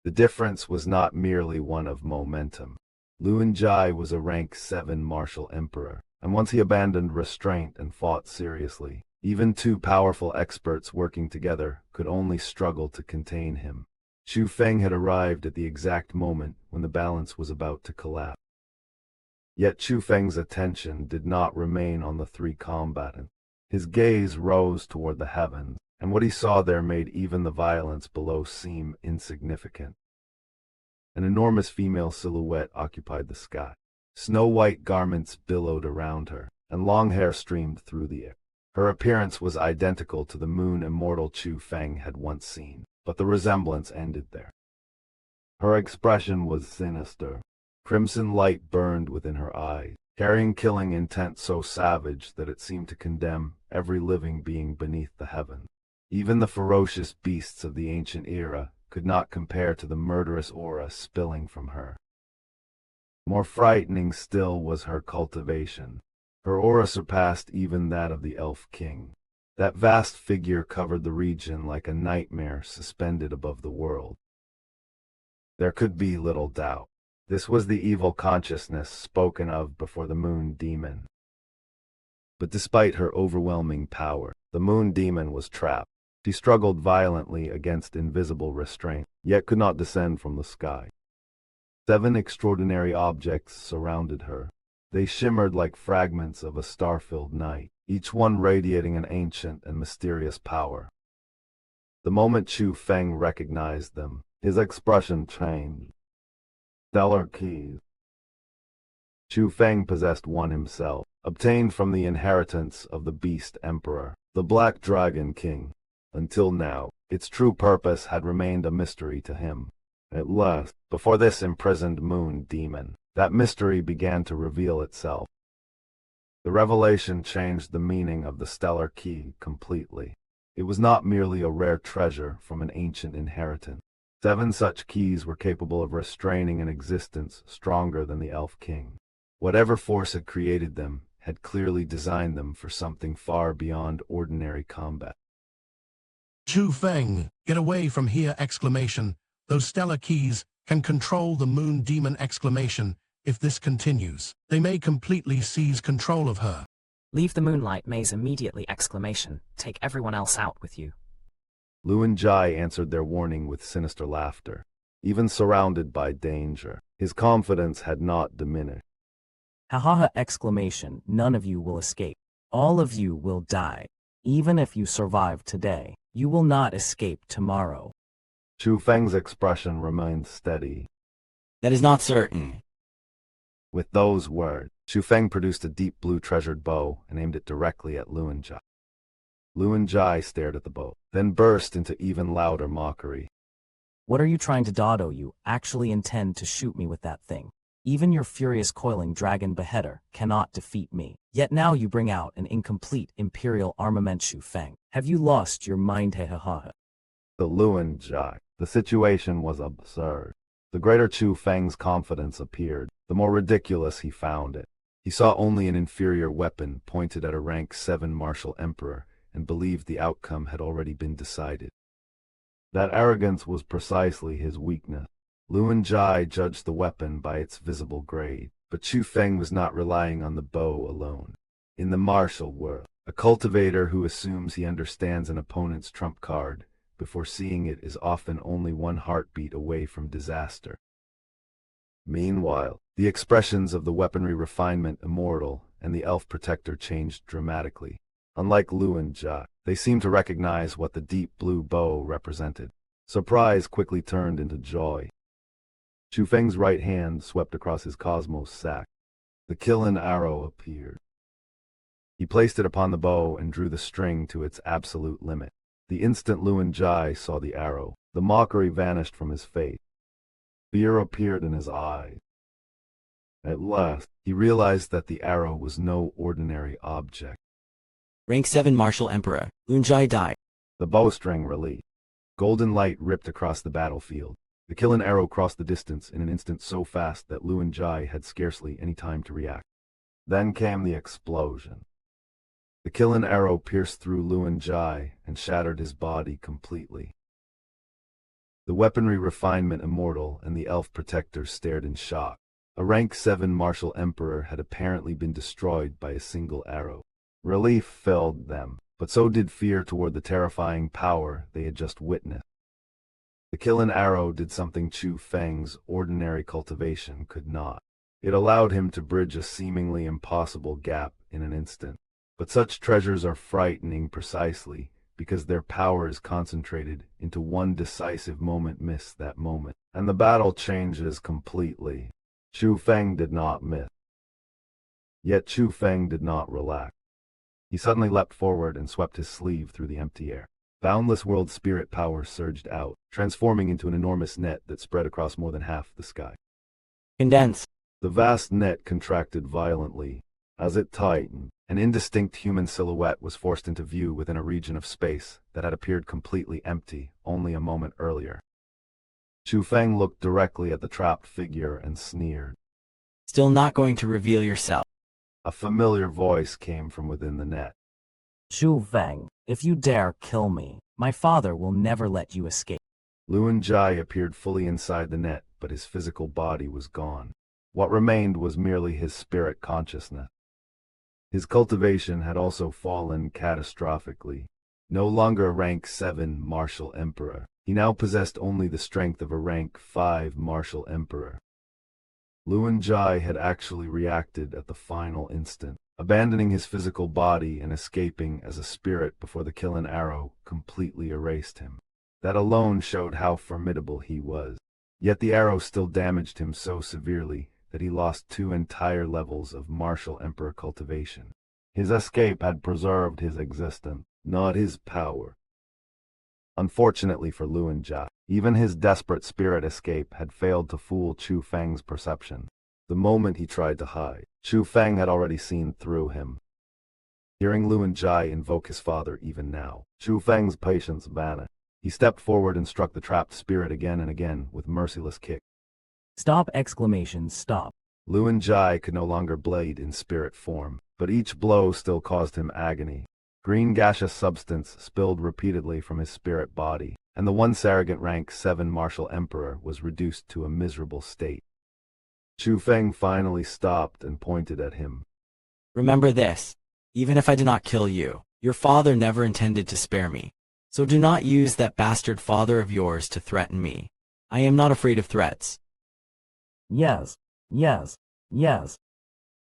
The difference was not merely one of momentum. Luan Jie was a rank 7 martial emperor, and once he abandoned restraint and fought seriously, even two powerful experts working together could only struggle to contain him. Chu Feng had arrived at the exact moment when the balance was about to collapse. Yet Chu Feng's attention did not remain on the three combatants. His gaze rose toward the heavens, and what he saw there made even the violence below seem insignificant. An enormous female silhouette occupied the sky. Snow-white garments billowed around her, and long hair streamed through the air. Her appearance was identical to the Moon Immortal Chu Feng had once seen, but the resemblance ended there. Her expression was sinister. Crimson light burned within her eyes, carrying killing intent so savage that it seemed to condemn every living being beneath the heavens. Even the ferocious beasts of the ancient era could not compare to the murderous aura spilling from her. More frightening still was her cultivation. Her aura surpassed even that of the Elf King. That vast figure covered the region like a nightmare suspended above the world. There could be little doubt. This was the evil consciousness spoken of before the Moon Demon. But despite her overwhelming power, the Moon Demon was trapped. She struggled violently against invisible restraint, yet could not descend from the sky. 7 extraordinary objects surrounded her. They shimmered like fragments of a star-filled night, each one radiating an ancient and mysterious power. The moment Chu Feng recognized them, his expression changed. Stellar keys. Chu Feng possessed one himself, obtained from the inheritance of the Beast Emperor, the Black Dragon King. Until now, its true purpose had remained a mystery to him. At last, before this imprisoned Moon Demon, that mystery began to reveal itself. The revelation changed the meaning of the Stellar Key completely. It was not merely a rare treasure from an ancient inheritance. 7 such keys were capable of restraining an existence stronger than the Elf King. Whatever force had created them had clearly designed them for something far beyond ordinary combat. Chu Feng, get away from here! Exclamation. Those stellar keys can control the Moon Demon! Exclamation. If this continues, they may completely seize control of her. Leave the Moonlight Maze immediately! Exclamation. Take everyone else out with you. Luan Jie answered their warning with sinister laughter. Even surrounded by danger, his confidence had not diminished. Ha ha ha! Exclamation, none of you will escape. All of you will die. Even if you survive today, you will not escape tomorrow. Chu Feng's expression remained steady. That is not certain. With those words, Chu Feng produced a deep blue treasured bow and aimed it directly at Luan Jie. Luan Jie stared at the bow, then burst into even louder mockery. What are you trying to do? You actually intend to shoot me with that thing? Even your Furious Coiling Dragon Beheader cannot defeat me. Yet now you bring out an incomplete Imperial armament. Chu Feng. Have you lost your mind? Ha ha ha. The Luan Jie. The situation was absurd. The greater Chu Feng's confidence appeared, the more ridiculous he found it. He saw only an inferior weapon pointed at a rank 7 martial emperor and believed the outcome had already been decided. That arrogance was precisely his weakness. Luan Jie judged the weapon by its visible grade, but Chu Feng was not relying on the bow alone. In the martial world, a cultivator who assumes he understands an opponent's trump card before seeing it is often only one heartbeat away from disaster. Meanwhile, the expressions of the weaponry refinement Immortal and the elf protector changed dramatically. Unlike Luan Jie, they seemed to recognize what the deep blue bow represented. Surprise quickly turned into joy. Chu Feng's right hand swept across his cosmos sack. The killing arrow appeared. He placed it upon the bow and drew the string to its absolute limit. The instant Luan Jie saw the arrow, the mockery vanished from his face. Fear appeared in his eyes. At last, he realized that the arrow was no ordinary object. Rank 7 Martial Emperor, Luan Jie died. The bowstring released. Golden light ripped across the battlefield. The killing arrow crossed the distance in an instant so fast that Luan Jie had scarcely any time to react. Then came the explosion. The killing arrow pierced through Luan Jie and shattered his body completely. The weaponry refinement Immortal and the elf protector stared in shock. A rank 7 martial emperor had apparently been destroyed by a single arrow. Relief filled them, but so did fear toward the terrifying power they had just witnessed. The killing arrow did something Chu Feng's ordinary cultivation could not. It allowed him to bridge a seemingly impossible gap in an instant. But such treasures are frightening precisely because their power is concentrated into one decisive moment. Miss that moment, and the battle changes completely. Chu Feng did not miss. Yet Chu Feng did not relax. He suddenly leapt forward and swept his sleeve through the empty air. Boundless world spirit power surged out, transforming into an enormous net that spread across more than half the sky. Condense. The vast net contracted violently. As it tightened, an indistinct human silhouette was forced into view within a region of space that had appeared completely empty only a moment earlier. Chu Feng looked directly at the trapped figure and sneered. Still not going to reveal yourself. A familiar voice came from within the net. Chu Feng, if you dare kill me, my father will never let you escape. Luan Jie appeared fully inside the net, but his physical body was gone. What remained was merely his spirit consciousness. His cultivation had also fallen catastrophically. No longer a rank 7 martial emperor, he now possessed only the strength of a rank 5 martial emperor. Luan Jie had actually reacted at the final instant, abandoning his physical body and escaping as a spirit before the killing arrow completely erased him. That alone showed how formidable he was. Yet the arrow still damaged him so severely that he lost 2 entire levels of martial emperor cultivation. His escape had preserved his existence, not his power. Unfortunately for Luan Jie, even his desperate spirit escape had failed to fool Chu Feng's perception. The moment he tried to hide, Chu Feng had already seen through him. Hearing Luan Jie invoke his father even now, Chu Feng's patience vanished. He stepped forward and struck the trapped spirit again and again with merciless kicks. Stop! Exclamation, stop. Luan Jie could no longer blade in spirit form, but each blow still caused him agony. Green gaseous substance spilled repeatedly from his spirit body, and the once arrogant rank 7 martial emperor was reduced to a miserable state. Chu Feng finally stopped and pointed at him. Remember this. Even if I did not kill you, your father never intended to spare me. So do not use that bastard father of yours to threaten me. I am not afraid of threats. Yes, yes, yes.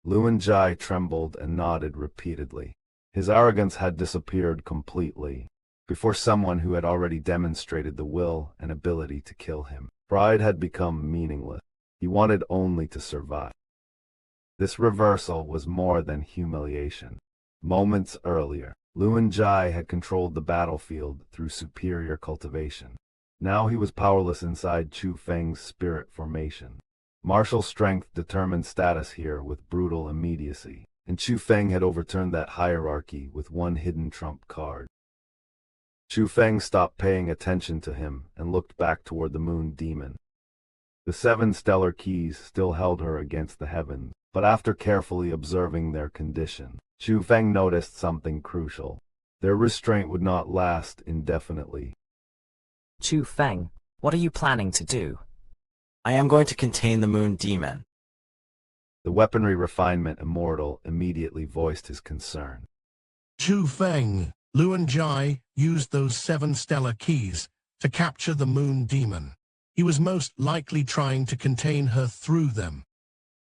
Luan Jie trembled and nodded repeatedly. His arrogance had disappeared completely before someone who had already demonstrated the will and ability to kill him. Pride had become meaningless. He wanted only to survive. This reversal was more than humiliation. Moments earlier, Luan Jie had controlled the battlefield through superior cultivation. Now he was powerless inside Chu Feng's spirit formation. Martial strength determined status here with brutal immediacy, and Chu Feng had overturned that hierarchy with one hidden trump card. Chu Feng stopped paying attention to him and looked back toward the moon demon. The 7 stellar keys still held her against the heavens, but after carefully observing their condition, Chu Feng noticed something crucial. Their restraint would not last indefinitely. Chu Feng, what are you planning to do? I am going to contain the moon demon. The weaponry refinement immortal immediately voiced his concern. Chu Feng, Luan Jie used those 7 stellar keys to capture the moon demon. He was most likely trying to contain her through them.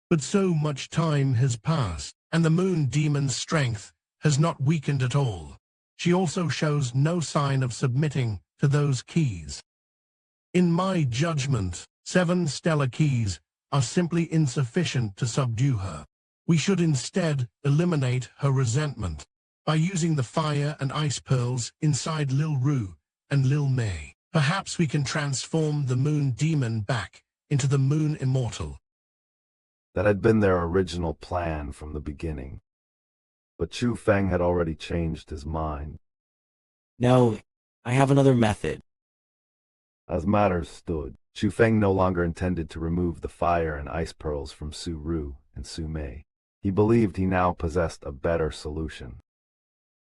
But so much time has passed, and the moon demon's strength has not weakened at all. She also shows no sign of submitting to those keys. In my judgment, 7 stellar keys are simply insufficient to subdue her. We should instead eliminate her resentment by using the fire and ice pearls inside Lil Ru and Lil Mei. Perhaps we can transform the moon demon back into the Moon Immortal. That had been their original plan from the beginning. But Chu Feng had already changed his mind. No, I have another method. As matters stood, Chu Feng no longer intended to remove the fire and ice pearls from Su Ru and Su Mei. He believed he now possessed a better solution.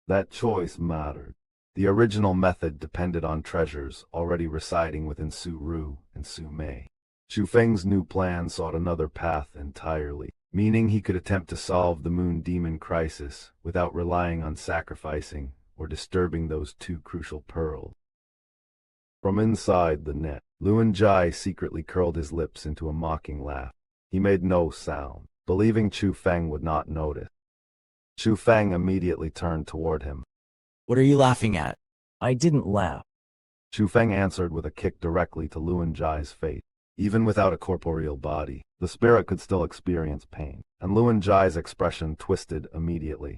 That choice mattered. The original method depended on treasures already residing within Su Ru and Su Mei. Chu Feng's new plan sought another path entirely, meaning he could attempt to solve the moon demon crisis without relying on sacrificing or disturbing those 2 crucial pearls. From inside the net, Luan Jie secretly curled his lips into a mocking laugh. He made no sound, believing Chu Feng would not notice. Chu Feng immediately turned toward him. What are you laughing at? I didn't laugh. Chu Feng answered with a kick directly to Luan Jie's face. Even without a corporeal body, the spirit could still experience pain, and Luan Jie's expression twisted immediately.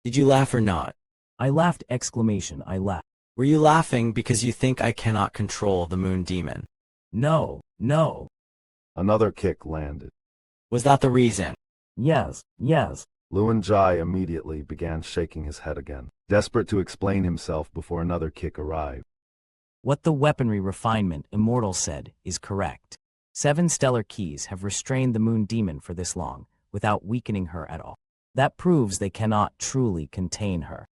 Did you laugh or not? I laughed! I laughed. Were you laughing because you think I cannot control the moon demon? No, no. Another kick landed. Was that the reason? Yes, yes. Luan Jie immediately began shaking his head again, desperate to explain himself before another kick arrived. What the weaponry refinement immortal said is correct. 7 stellar keys have restrained the moon demon for this long, without weakening her at all. That proves they cannot truly contain her.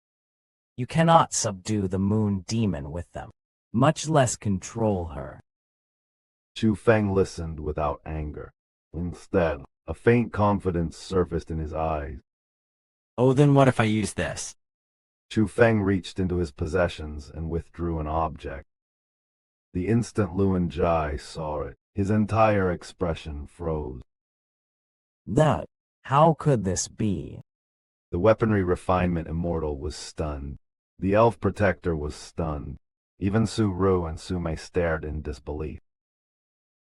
You cannot subdue the moon demon with them, much less control her. Chu Feng listened without anger. Instead, a faint confidence surfaced in his eyes. Oh, then what if I use this? Chu Feng reached into his possessions and withdrew an object. The instant Luan Jie saw it, his entire expression froze. That, how could this be? The weaponry refinement immortal was stunned. The elf protector was stunned. Even Su Ru and Su Mei stared in disbelief.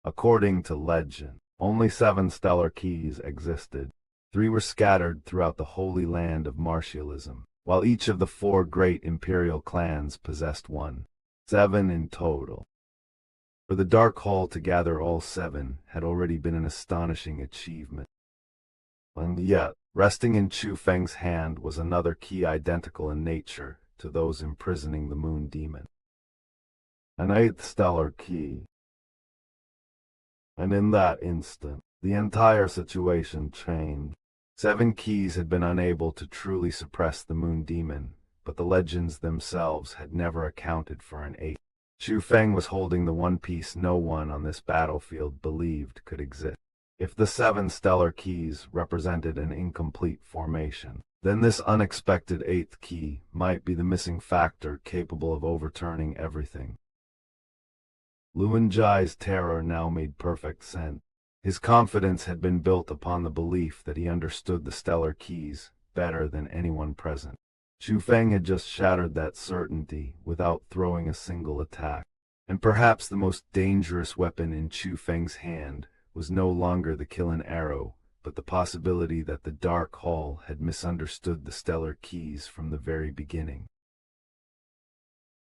According to legend, only 7 stellar keys existed. 3 were scattered throughout the holy land of martialism, while each of the 4 great imperial clans possessed one. 7 in total. For the Dark Hall to gather all 7 had already been an astonishing achievement. And yet, resting in Chu Feng's hand was another key identical in nature to those imprisoning the moon demon. An 8th stellar key. And in that instant, the entire situation changed. 7 keys had been unable to truly suppress the moon demon, but the legends themselves had never accounted for an 8th. Chu Feng was holding the one piece no one on this battlefield believed could exist. If the 7 stellar keys represented an incomplete formation, then this unexpected 8th key might be the missing factor capable of overturning everything. Luan Jie's terror now made perfect sense. His confidence had been built upon the belief that he understood the stellar keys better than anyone present. Chu Feng had just shattered that certainty without throwing a single attack. And perhaps the most dangerous weapon in Chu Feng's hand was no longer the killing arrow, but the possibility that the Dark Hall had misunderstood the stellar keys from the very beginning.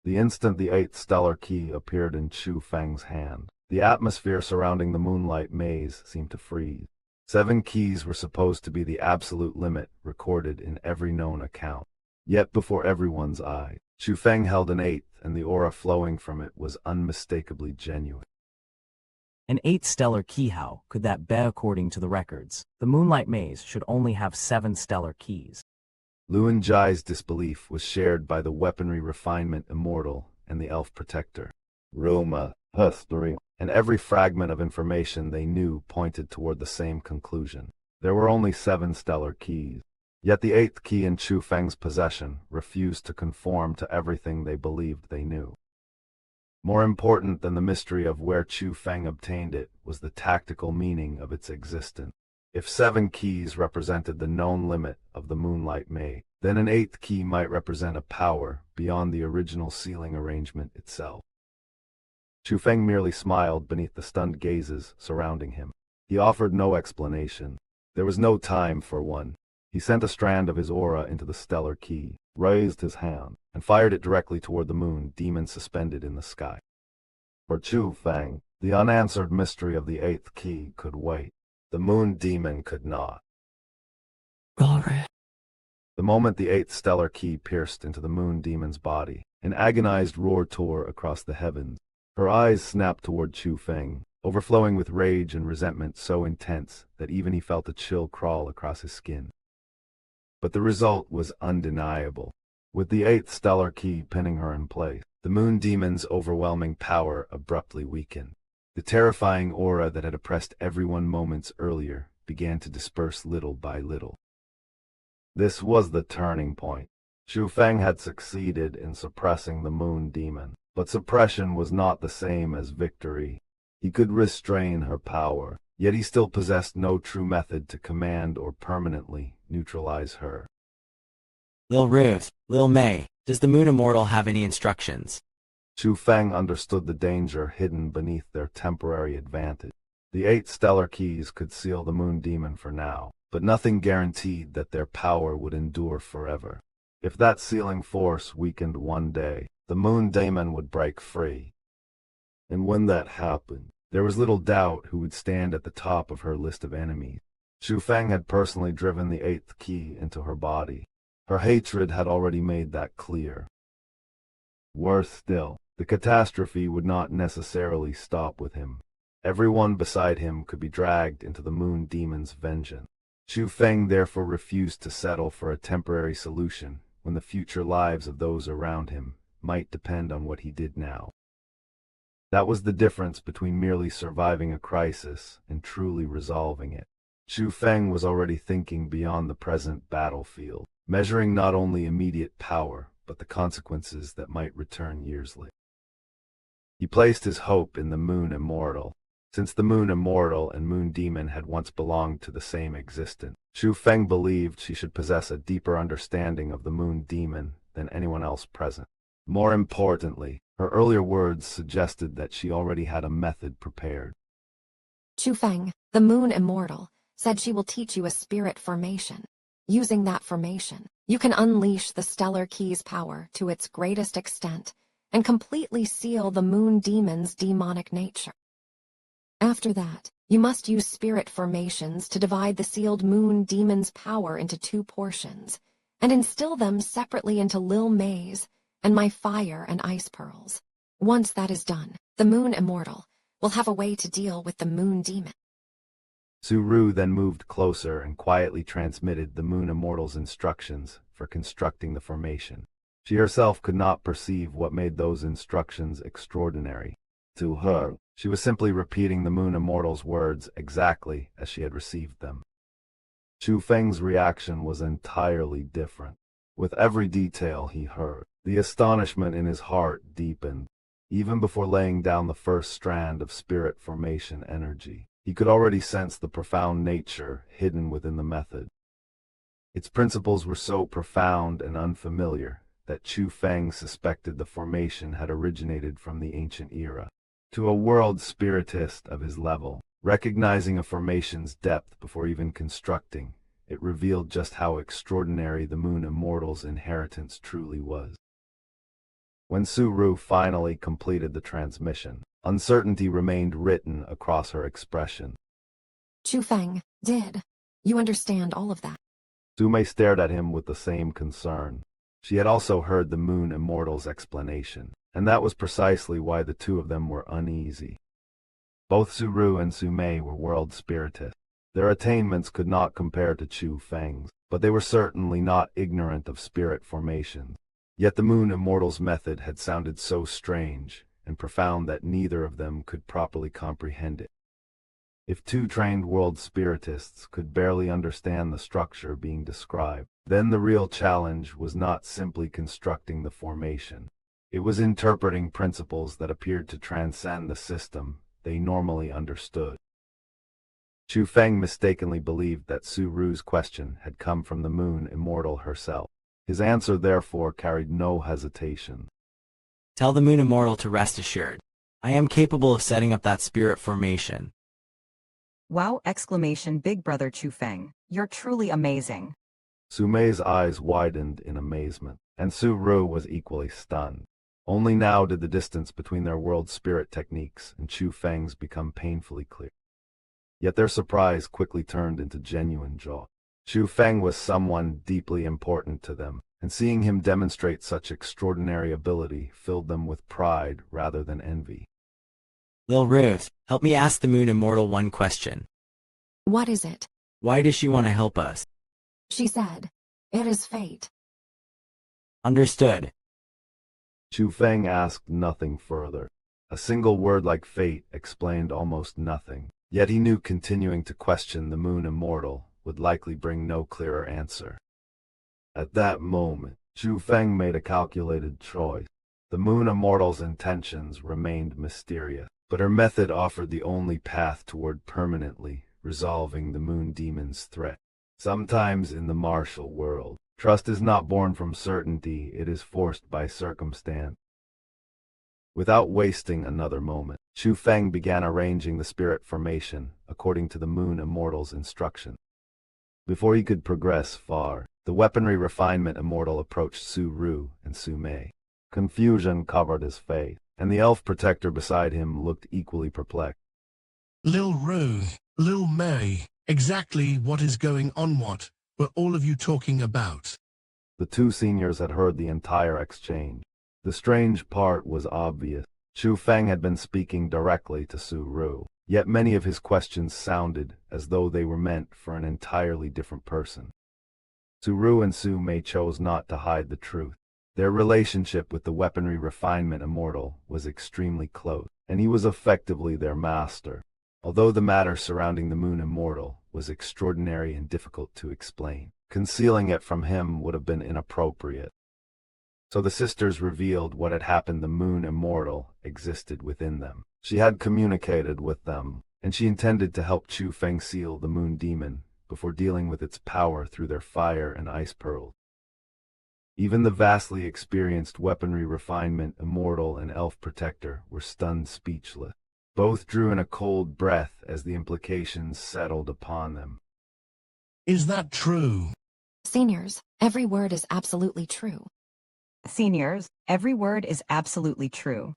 The instant the 8th stellar key appeared in Chu Feng's hand, the atmosphere surrounding the Moonlight Maze seemed to freeze. 7 keys were supposed to be the absolute limit recorded in every known account. Yet before everyone's eye, Chu Feng held an 8th, and the aura flowing from it was unmistakably genuine. An 8th stellar key, how could that be according to the records? The Moonlight Maze should only have 7 stellar keys. Luan Jie's disbelief was shared by the weaponry refinement Immortal and the elf protector. Roma, history, and every fragment of information they knew pointed toward the same conclusion. There were only 7 stellar keys. Yet the 8th key in Chu Feng's possession refused to conform to everything they believed they knew. More important than the mystery of where Chu Feng obtained it was the tactical meaning of its existence. If 7 keys represented the known limit of the Moonlight Maze, then an 8th key might represent a power beyond the original sealing arrangement itself. Chu Feng merely smiled beneath the stunned gazes surrounding him. He offered no explanation. There was no time for one. He sent a strand of his aura into the stellar key, raised his hand, and fired it directly toward the moon demon suspended in the sky. For Chu Feng, the unanswered mystery of the 8th key could wait. The moon demon could not. Glory. The moment the 8th stellar key pierced into the moon demon's body, an agonized roar tore across the heavens. Her eyes snapped toward Chu Feng, overflowing with rage and resentment so intense that even he felt a chill crawl across his skin. But the result was undeniable. With the 8th stellar key pinning her in place, the moon demon's overwhelming power abruptly weakened. The terrifying aura that had oppressed everyone moments earlier began to disperse little by little. This was the turning point. Chu Feng had succeeded in suppressing the moon demon, but suppression was not the same as victory. He could restrain her power, yet he still possessed no true method to command or permanently neutralize her. Lil Ruth, Lil Mei, does the Moon Immortal have any instructions? Chu Feng understood the danger hidden beneath their temporary advantage. The 8 stellar keys could seal the moon demon for now, but nothing guaranteed that their power would endure forever. If that sealing force weakened one day, the moon demon would break free. And when that happened, there was little doubt who would stand at the top of her list of enemies. Chu Feng had personally driven the 8th key into her body. Her hatred had already made that clear. Worse still, the catastrophe would not necessarily stop with him. Everyone beside him could be dragged into the moon demon's vengeance. Chu Feng therefore refused to settle for a temporary solution when the future lives of those around him might depend on what he did now. That was the difference between merely surviving a crisis and truly resolving it. Chu Feng was already thinking beyond the present battlefield, measuring not only immediate power, but the consequences that might return years later. He placed his hope in the Moon Immortal. Since the Moon Immortal and Moon Demon had once belonged to the same existence, Chu Feng believed she should possess a deeper understanding of the Moon Demon than anyone else present. More importantly, her earlier words suggested that she already had a method prepared. Chu Feng, the Moon Immortal, said she will teach you a spirit formation. Using that formation, you can unleash the Stellar Key's power to its greatest extent and completely seal the Moon Demon's demonic nature. After that, you must use spirit formations to divide the sealed Moon Demon's power into 2 portions and instill them separately into Lil Mei's and my fire and ice pearls. Once that is done, the Moon Immortal will have a way to deal with the Moon Demon. Suru then moved closer and quietly transmitted the Moon Immortal's instructions for constructing the formation. She herself could not perceive what made those instructions extraordinary. To her, She was simply repeating the Moon Immortal's words exactly as she had received them. Chu Feng's reaction was entirely different. With every detail he heard, the astonishment in his heart deepened. Even before laying down the first strand of spirit formation energy, he could already sense the profound nature hidden within the method. Its principles were so profound and unfamiliar that Chu Feng suspected the formation had originated from the ancient era. To a world spiritist of his level, recognizing a formation's depth before even constructing, it revealed just how extraordinary the Moon Immortal's inheritance truly was. When Su Ru finally completed the transmission, uncertainty remained written across her expression. Chu Feng, did you understand all of that? Su Mei stared at him with the same concern. She had also heard the Moon Immortal's explanation, and that was precisely why the two of them were uneasy. Both Su Ru and Su Mei were world spiritists. Their attainments could not compare to Chu Feng's, but they were certainly not ignorant of spirit formations. Yet the Moon Immortal's method had sounded so strange and profound that neither of them could properly comprehend it. If two trained world spiritists could barely understand the structure being described, then the real challenge was not simply constructing the formation. It was interpreting principles that appeared to transcend the system they normally understood. Chu Feng mistakenly believed that Su Ru's question had come from the Moon Immortal herself. His answer therefore carried no hesitation. Tell the Moon Immortal to rest assured. I am capable of setting up that spirit formation. Wow! Exclamation Big Brother Chu Feng, you're truly amazing. Su Mei's eyes widened in amazement, and Su Ru was equally stunned. Only now did the distance between their world spirit techniques and Chu Feng's become painfully clear. Yet their surprise quickly turned into genuine joy. Chu Feng was someone deeply important to them, and seeing him demonstrate such extraordinary ability filled them with pride rather than envy. Lil Ruth, help me ask the Moon Immortal one question. What is it? Why does she want to help us? She said, it is fate. Understood. Chu Feng asked nothing further. A single word like fate explained almost nothing, yet he knew continuing to question the Moon Immortal would likely bring no clearer answer. At that moment, Chu Feng made a calculated choice. The Moon Immortal's intentions remained mysterious, but her method offered the only path toward permanently resolving the Moon Demon's threat. Sometimes in the martial world, trust is not born from certainty, it is forced by circumstance. Without wasting another moment, Chu Feng began arranging the spirit formation according to the Moon Immortal's instruction. Before he could progress far, the weaponry refinement immortal approached Su Ru and Su Mei. Confusion covered his face, and the elf protector beside him looked equally perplexed. Lil Ru, Lil Mei, exactly what is going on? What were all of you talking about? The two seniors had heard the entire exchange. The strange part was obvious. Chu Feng had been speaking directly to Su Ru, yet many of his questions sounded as though they were meant for an entirely different person. Su Ru and Su Mei chose not to hide the truth. Their relationship with the weaponry refinement immortal was extremely close, and he was effectively their master. Although the matter surrounding the Moon Immortal was extraordinary and difficult to explain, concealing it from him would have been inappropriate. So the sisters revealed what had happened. The Moon Immortal existed within them. She had communicated with them, and she intended to help Chu Feng seal the Moon Demon before dealing with its power through their fire and ice pearls. Even the vastly experienced weaponry refinement immortal and elf protector were stunned speechless. Both drew in a cold breath as the implications settled upon them. Is that true? Seniors, every word is absolutely true. Seniors, every word is absolutely true.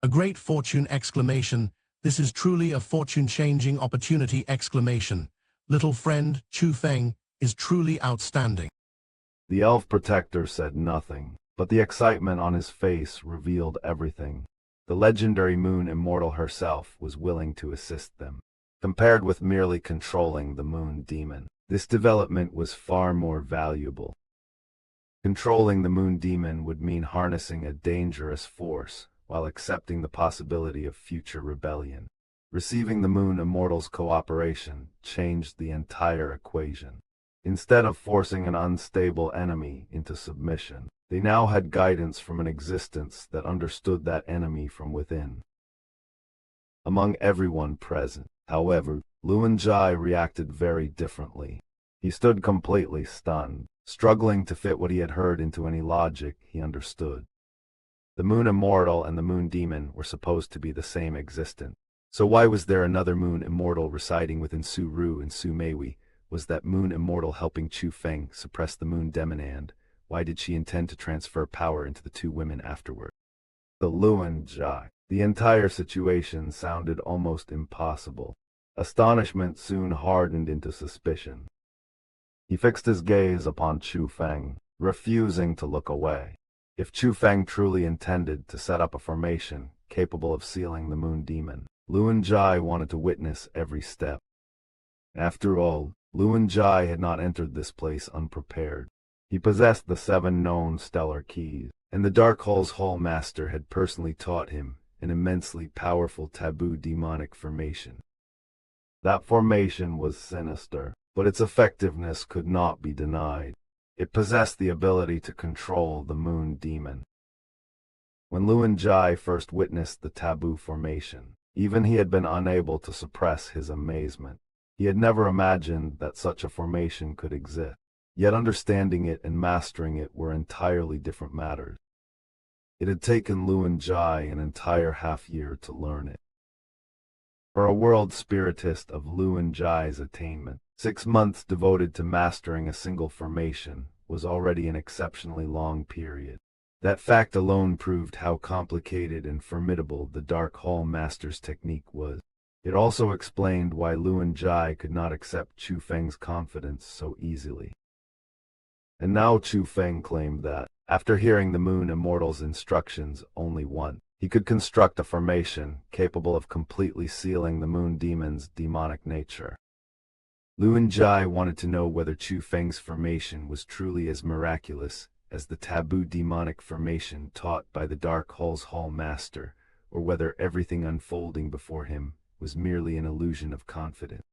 A great fortune! Exclamation. This is truly a fortune-changing opportunity! Exclamation. Little friend, Chu Feng, is truly outstanding. The elf protector said nothing, but the excitement on his face revealed everything. The legendary Moon Immortal herself was willing to assist them. Compared with merely controlling the Moon Demon, this development was far more valuable. Controlling the Moon Demon would mean harnessing a dangerous force, while accepting the possibility of future rebellion. Receiving the Moon Immortal's cooperation changed the entire equation. Instead of forcing an unstable enemy into submission, they now had guidance from an existence that understood that enemy from within. Among everyone present, however, Luan Jie reacted very differently. He stood completely stunned, struggling to fit what he had heard into any logic he understood. The Moon Immortal and the Moon Demon were supposed to be the same existence. So why was there another Moon Immortal residing within Su Ru and Su Meiwei? Was that Moon Immortal helping Chu Feng suppress the Moon Demon, and why did she intend to transfer power into the two women afterward? The Luan Jie. The entire situation sounded almost impossible. Astonishment soon hardened into suspicion. He fixed his gaze upon Chu Feng, refusing to look away. If Chu Feng truly intended to set up a formation capable of sealing the Moon Demon, Luan Jie wanted to witness every step. After all, Luan Jie had not entered this place unprepared. He possessed the 7 known stellar keys, and the Dark Hall's Hall Master had personally taught him an immensely powerful taboo demonic formation. That formation was sinister, but its effectiveness could not be denied. It possessed the ability to control the Moon Demon. When Luan Jie first witnessed the taboo formation, even he had been unable to suppress his amazement. He had never imagined that such a formation could exist, yet understanding it and mastering it were entirely different matters. It had taken Luan Jie an entire half-year to learn it. For a world spiritist of Luan Jie's attainment, 6 months devoted to mastering a single formation was already an exceptionally long period. That fact alone proved how complicated and formidable the Dark Hall Master's technique was. It also explained why Luan Jie could not accept Chu Feng's confidence so easily. And now Chu Feng claimed that, after hearing the Moon Immortal's instructions only once, he could construct a formation capable of completely sealing the Moon Demon's demonic nature. Luan Jie wanted to know whether Chu Feng's formation was truly as miraculous as the taboo demonic formation taught by the Dark Hall's Hall Master, or whether everything unfolding before him was merely an illusion of confidence.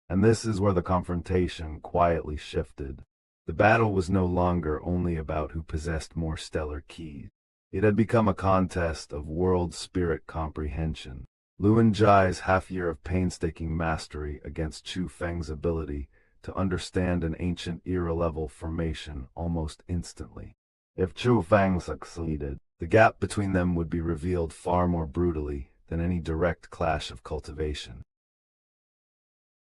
And this is where the confrontation quietly shifted. The battle was no longer only about who possessed more stellar keys. It had become a contest of world spirit comprehension. Luan Jie's half-year of painstaking mastery against Chu Feng's ability to understand an ancient era-level formation almost instantly. If Chu Feng succeeded, the gap between them would be revealed far more brutally than any direct clash of cultivation.